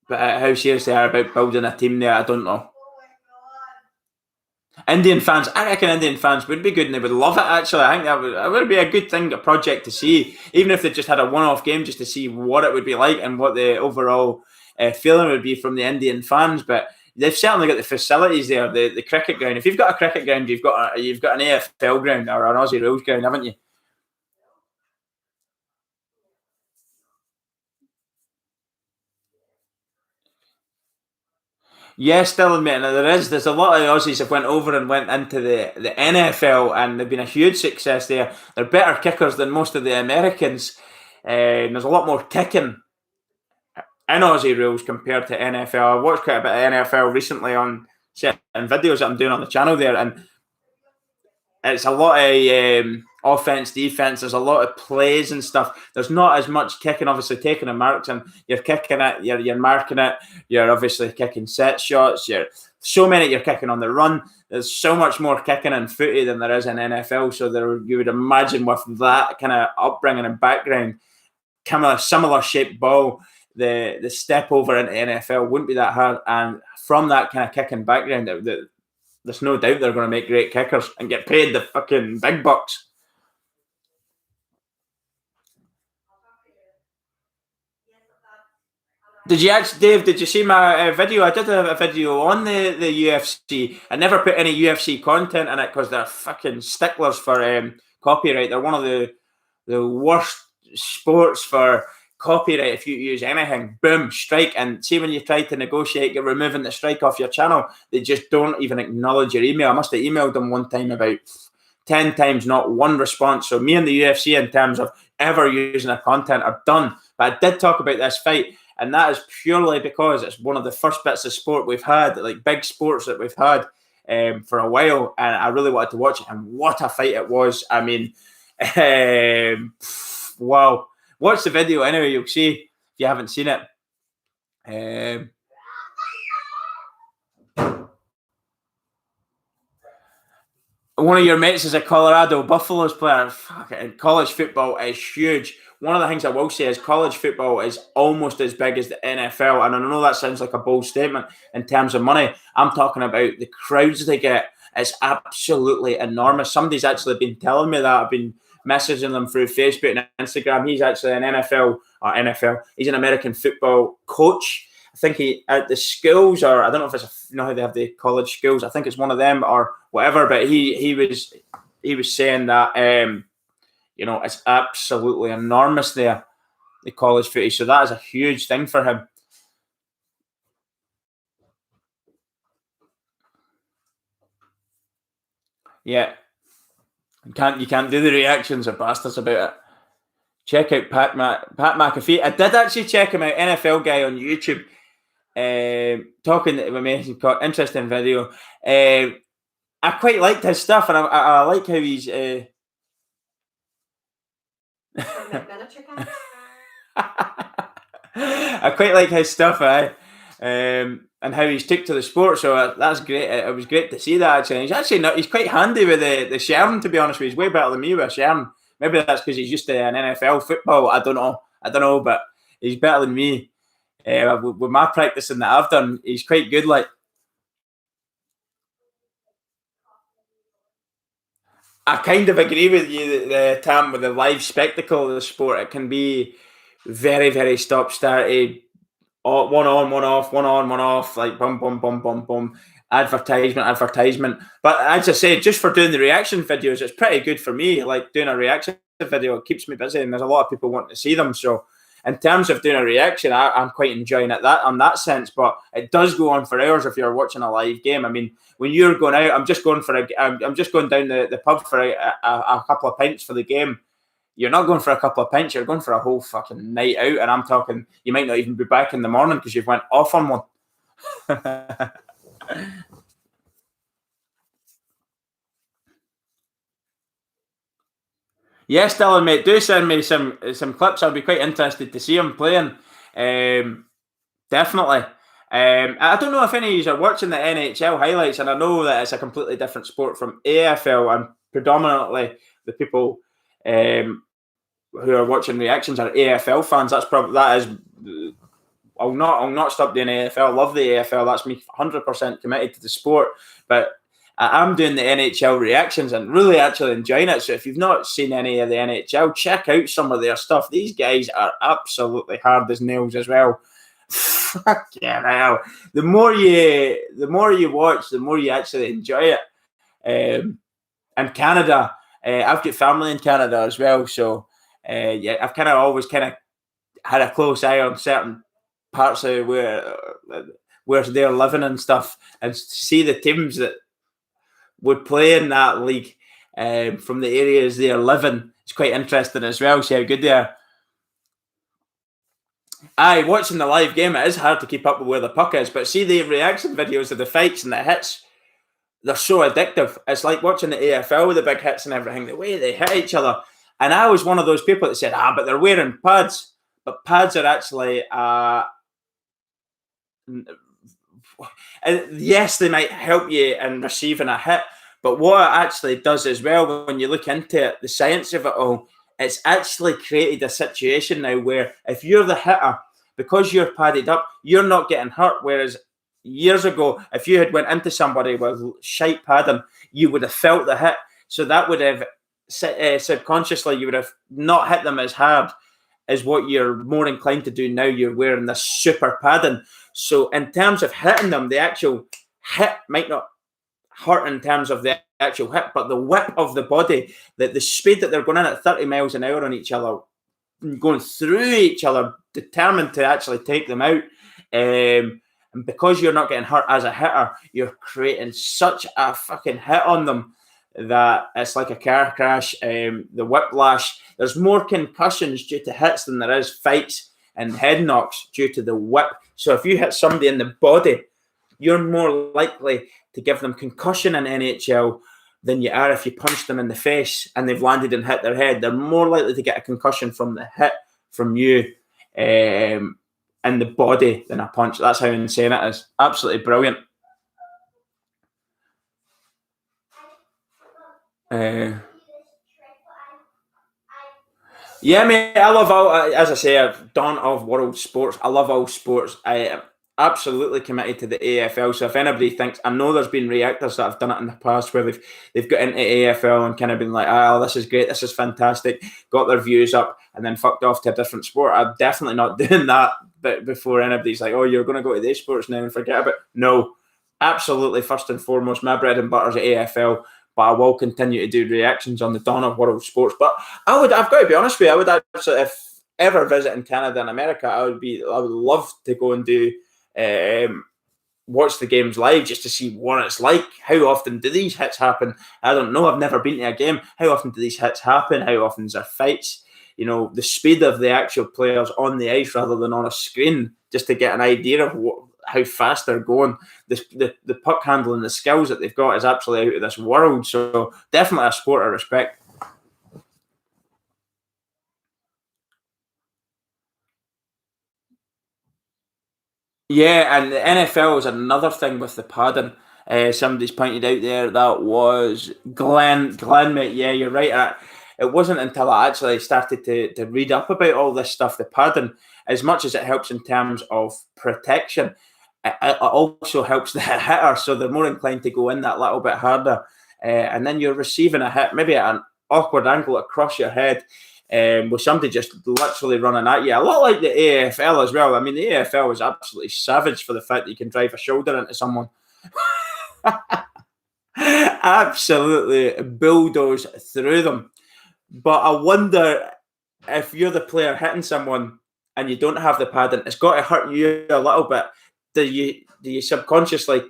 S1: how serious they are about building a team there. I don't know. Indian fans, I reckon Indian fans would be good and they would love it, actually. I think that would be a good thing, a project to see, even if they just had a one-off game just to see what it would be like and what the overall feeling would be from the Indian fans. But they've certainly got the facilities there, the cricket ground. If you've got a cricket ground, you've got an AFL ground or an Aussie Rules ground, haven't you? Yes, Dylan, mate. Now there's a lot of Aussies have went over and went into the NFL, and they've been a huge success there. They're better kickers than most of the Americans. There's a lot more kicking in Aussie rules compared to NFL. I watched quite a bit of NFL recently on certain videos that I'm doing on the channel there, and it's a lot of offense, defense. There's a lot of plays and stuff. There's not as much kicking, obviously taking the marks, and you're kicking it, you're marking it. You're obviously kicking set shots. You're kicking on the run. There's so much more kicking and footy than there is in NFL. So you would imagine with that kind of upbringing and background, kind of a similar shaped ball, the step over into NFL wouldn't be that hard. And from that kind of kicking background, there's no doubt they're going to make great kickers and get paid the fucking big bucks. Dave, did you see my video? I did a video on the UFC. I never put any UFC content in it because they're fucking sticklers for copyright. They're one of the worst sports for copyright. If you use anything, boom, strike. And see, when you try to negotiate, you're removing the strike off your channel, they just don't even acknowledge your email. I must have emailed them one time about 10 times, not one response. So me and the UFC, in terms of ever using their content, are done. But I did talk about this fight, and that is purely because it's one of the first bits of sport we've had, like big sports that we've had for a while, and I really wanted to watch it, and what a fight it was. I mean, wow. Watch the video anyway, you'll see if you haven't seen it. One of your mates is a Colorado Buffaloes player. Fucking college football is huge. One of the things I will say is college football is almost as big as the NFL. And I know that sounds like a bold statement in terms of money. I'm talking about the crowds they get. It's absolutely enormous. Somebody's actually been telling me that. I've been messaging them through Facebook and Instagram. He's actually an NFL. He's an American football coach. I think he at the schools, or I don't know if it's how they have the college schools. I think it's one of them or whatever. But he was saying that it's absolutely enormous there, the college footy. So that is a huge thing for him. Yeah, you can't do the reactions or bastards about it. Check out Pat McAfee. I did actually check him out, NFL guy on YouTube. Talking with me, interesting video. I quite liked his stuff, and I like how he's. I quite like his stuff, and how he's took to the sport. So that's great. It was great to see that actually. He's actually not. He's quite handy with the Sherm, to be honest with you. He's way better than me with Sherm. Maybe that's because he's used to an NFL football. I don't know, but he's better than me. With my practicing that I've done, he's quite good. Like, I kind of agree with you, Tam, with the live spectacle of the sport. It can be very, very stop-starty, one on, one off, one on, one off, like bum, bum, bum, bum, bum, advertisement. But as I said, just for doing the reaction videos, it's pretty good for me. Like doing a reaction video, it keeps me busy, and there's a lot of people wanting to see them. So in terms of doing a reaction, I'm quite enjoying it on that sense. But it does go on for hours if you're watching a live game. I mean, when you're going out, I'm just going down the pub for a couple of pints for the game. You're not going for a couple of pints, you're going for a whole fucking night out. And I'm talking, you might not even be back in the morning because you've went off on one. Yes, Dylan, mate, do send me some clips. I'll be quite interested to see him playing. Definitely. I don't know if any of you are watching the NHL highlights, and I know that it's a completely different sport from AFL, and predominantly the people who are watching reactions are AFL fans. I'll not stop doing AFL. I love the AFL. That's me 100% committed to the sport. But I'm doing the NHL reactions and really actually enjoying it. So if you've not seen any of the NHL, check out some of their stuff. These guys are absolutely hard as nails as well. Fucking hell. The more you watch, the more you actually enjoy it. And Canada, I've got family in Canada as well. So I've kind of always had a close eye on certain parts of where they're living and stuff, and to see the teams that would play in that league from the areas they're living, it's quite interesting as well. See how good they are. Watching the live game, it is hard to keep up with where the puck is, but see the reaction videos of the fights and the hits, they're so addictive. It's like watching the AFL with the big hits and everything, the way they hit each other. And I was one of those people that said, but they're wearing pads. But pads are actually, yes, they might help you in receiving a hit. But what it actually does as well, when you look into it, the science of it all, it's actually created a situation now where if you're the hitter, because you're padded up, you're not getting hurt. Whereas years ago, if you had went into somebody with shite padding, you would have felt the hit. So that would have subconsciously, you would have not hit them as hard as what you're more inclined to do now. You're wearing this super padding. So in terms of hitting them, the actual hit might not hurt in terms of the actual hit, but the whip of the body, the speed that they're going in at 30 miles an hour on each other, going through each other, determined to actually take them out. And because you're not getting hurt as a hitter, you're creating such a fucking hit on them that it's like a car crash. The whiplash, there's more concussions due to hits than there is fights and head knocks due to the whip. So if you hit somebody in the body, you're more likely to give them concussion in NHL than you are if you punch them in the face and they've landed and hit their head. They're more likely to get a concussion from the hit from you in the body than a punch. That's how insane it is. Absolutely brilliant. Yeah, mate, I love all, as I say, I've done of world sports. I love all sports. I am absolutely committed to the AFL. So if anybody thinks, I know there's been reactors that have done it in the past where they've got into AFL and kind of been like, this is great, this is fantastic, got their views up and then fucked off to a different sport. I'm definitely not doing that. bit before anybody's like, oh, you're going to go to the sports now and forget about it. No, absolutely. First and foremost, my bread and butter is AFL, but I will continue to do reactions on the Dawn of World Sports. But I've got to be honest with you, I would actually, if ever visiting Canada and America, I would love to go and do watch the games live just to see what it's like. How often do these hits happen? I don't know. I've never been to a game. How often do these hits happen? How often is there fights? You know, the speed of the actual players on the ice rather than on a screen, just to get an idea of how fast they're going. The puck handling, the skills that they've got is absolutely out of this world. So definitely a sport I respect. Yeah, and the NFL is another thing with the padding. Somebody's pointed out there that was Glenn. Glenn, mate, yeah, you're right. It wasn't until I actually started to read up about all this stuff, the padding, as much as it helps in terms of protection, it also helps the hitter, so they're more inclined to go in that little bit harder. And then you're receiving a hit, maybe at an awkward angle across your head, with somebody just literally running at you. A lot like the AFL as well. I mean, the AFL is absolutely savage for the fact that you can drive a shoulder into someone. Absolutely bulldoze through them. But I wonder if you're the player hitting someone and you don't have the padding, it's got to hurt you a little bit. Do you subconsciously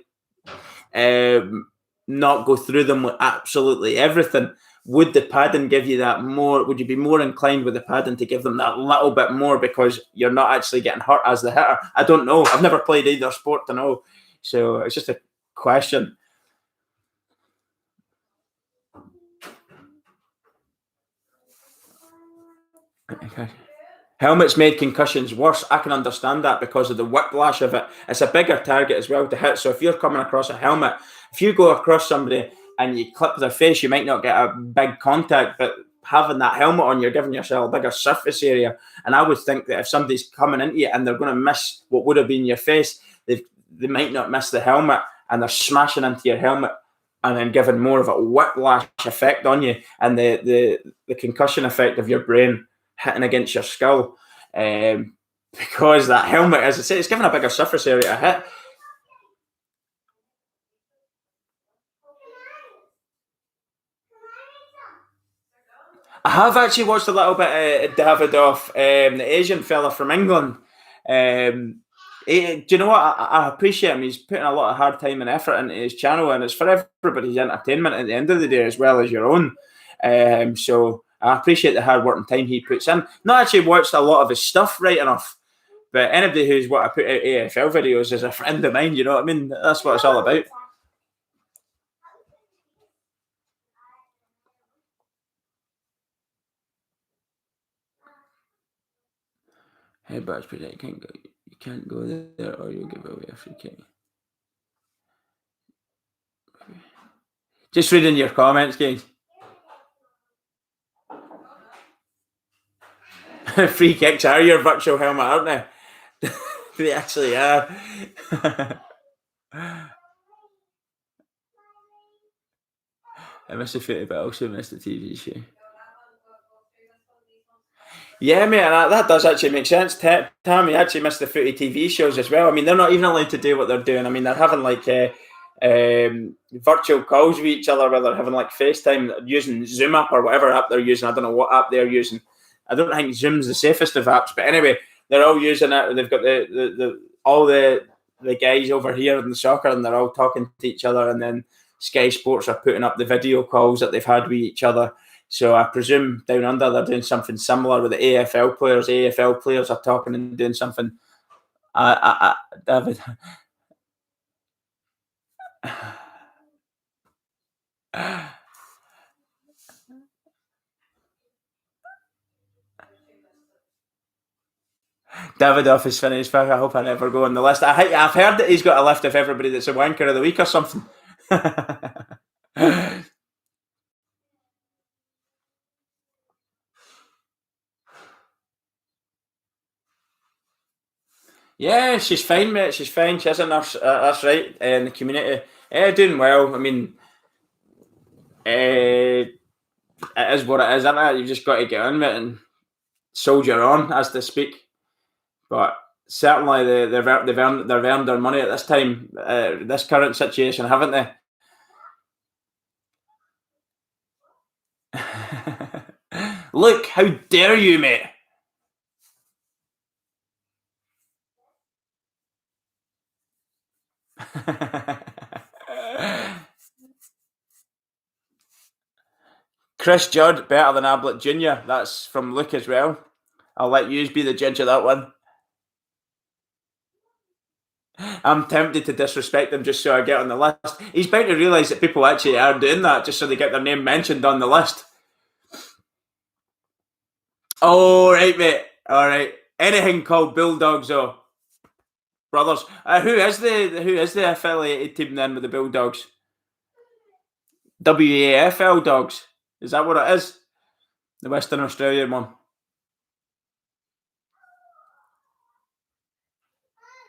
S1: not go through them with absolutely everything? Would the padding give you that more? Would you be more inclined with the padding to give them that little bit more because you're not actually getting hurt as the hitter? I don't know. I've never played either sport to know. So it's just a question. Okay. Helmets made concussions worse. I can understand that because of the whiplash of it. It's a bigger target as well to hit. So if you're coming across a helmet, if you go across somebody and you clip their face, you might not get a big contact, but having that helmet on, you're giving yourself a bigger surface area. And I would think that if somebody's coming into you and they're going to miss what would have been your face, they might not miss the helmet and they're smashing into your helmet and then giving more of a whiplash effect on you and the concussion effect of your brain hitting against your skull, because that helmet, as I say, it's given a bigger surface area to hit. I have actually watched a little bit of Davidoff, the Asian fella from England. Do you know what? I appreciate him. He's putting a lot of hard time and effort into his channel, and it's for everybody's entertainment at the end of the day as well as your own. So I appreciate the hard work and time he puts in. Not actually watched a lot of his stuff right enough, but anybody who's what I put out AFL videos is a friend of mine. You know what I mean? That's what it's all about. Hey, but you can't go there, or you'll give away a free kick. Just reading your comments, guys. Free kicks are your virtual helmet, aren't they? They actually are. I missed the footy, but I also missed the TV show. Yeah, mate, and that does actually make sense. Tammy actually missed the footy TV shows as well. I mean, they're not even allowed to do what they're doing. I mean, they're having like virtual calls with each other, where they're having like FaceTime using Zoom app or whatever app they're using. I don't know what app they're using. I don't think Zoom's the safest of apps, but anyway, they're all using it. They've got all the guys over here in the soccer, and they're all talking to each other, and then Sky Sports are putting up the video calls that they've had with each other. So I presume down under they're doing something similar with the AFL players. AFL players are talking and doing something. David. Davidoff is finished. I hope I never go on the list. I've heard that he's got a list of everybody that's a wanker of the week or something. Yeah, she's fine, mate. She's fine. She has a nurse. That's right. In the community, doing well. I mean, it is what it is, isn't it? You've just got to get on with it and soldier on, as to speak. But certainly they've earned their money at this time, this current situation, haven't they? Look, how dare you, mate? Chris Judd, better than Ablett Jr. That's from Luke as well. I'll let you be the judge of that one. I'm tempted to disrespect him just so I get on the list. He's bound to realise that people actually are doing that just so they get their name mentioned on the list. Oh, right, mate. All right. Anything called Bulldogs, though. Brothers. Who is the affiliated team then with the Bulldogs? WAFL Dogs. Is that what it is? The Western Australian one.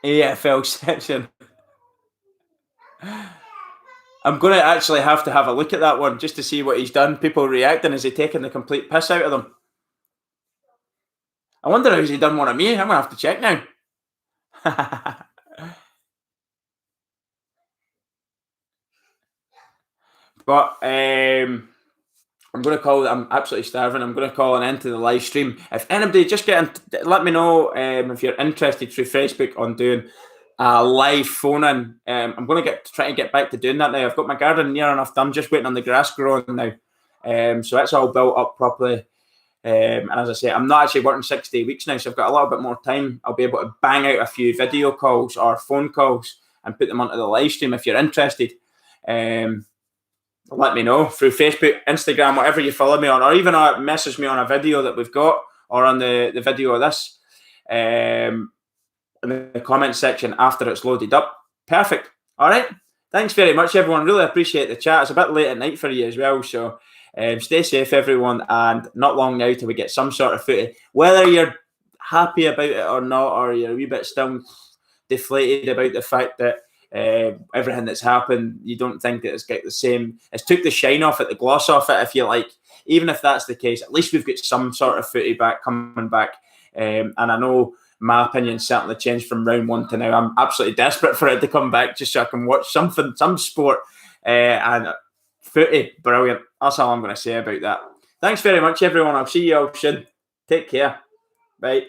S1: AFL section. I'm going to actually have to have a look at that one just to see what he's done. People reacting, is he taking the complete piss out of them? I wonder how's he done one of me. I'm going to have to check now. But I'm going to call. I'm absolutely starving. I'm going to call an end to the live stream. If anybody just let me know if you're interested through Facebook on doing a live phone in. I'm going to try to get back to doing that now. I've got my garden near enough done. Just waiting on the grass growing now. So that's all built up properly. And as I say, I'm not actually working 6 weeks now, so I've got a little bit more time. I'll be able to bang out a few video calls or phone calls and put them onto the live stream if you're interested. Let me know through Facebook, Instagram, whatever you follow me on, or even message me on a video that we've got or on the video of this in the comment section after it's loaded up. Perfect. All right. Thanks very much, everyone. Really appreciate the chat. It's a bit late at night for you as well, so stay safe, everyone, and not long now till we get some sort of footy. Whether you're happy about it or not, or you're a wee bit still deflated about the fact that everything that's happened, you don't think that it's got the same. It's took the shine off it, the gloss off it, if you like. Even if that's the case, at least we've got some sort of footy coming back. And I know my opinion certainly changed from round one to now. I'm absolutely desperate for it to come back just so I can watch some sport and footy. Brilliant. That's all I'm going to say about that. Thanks very much, everyone. I'll see you all soon. Take care. Bye.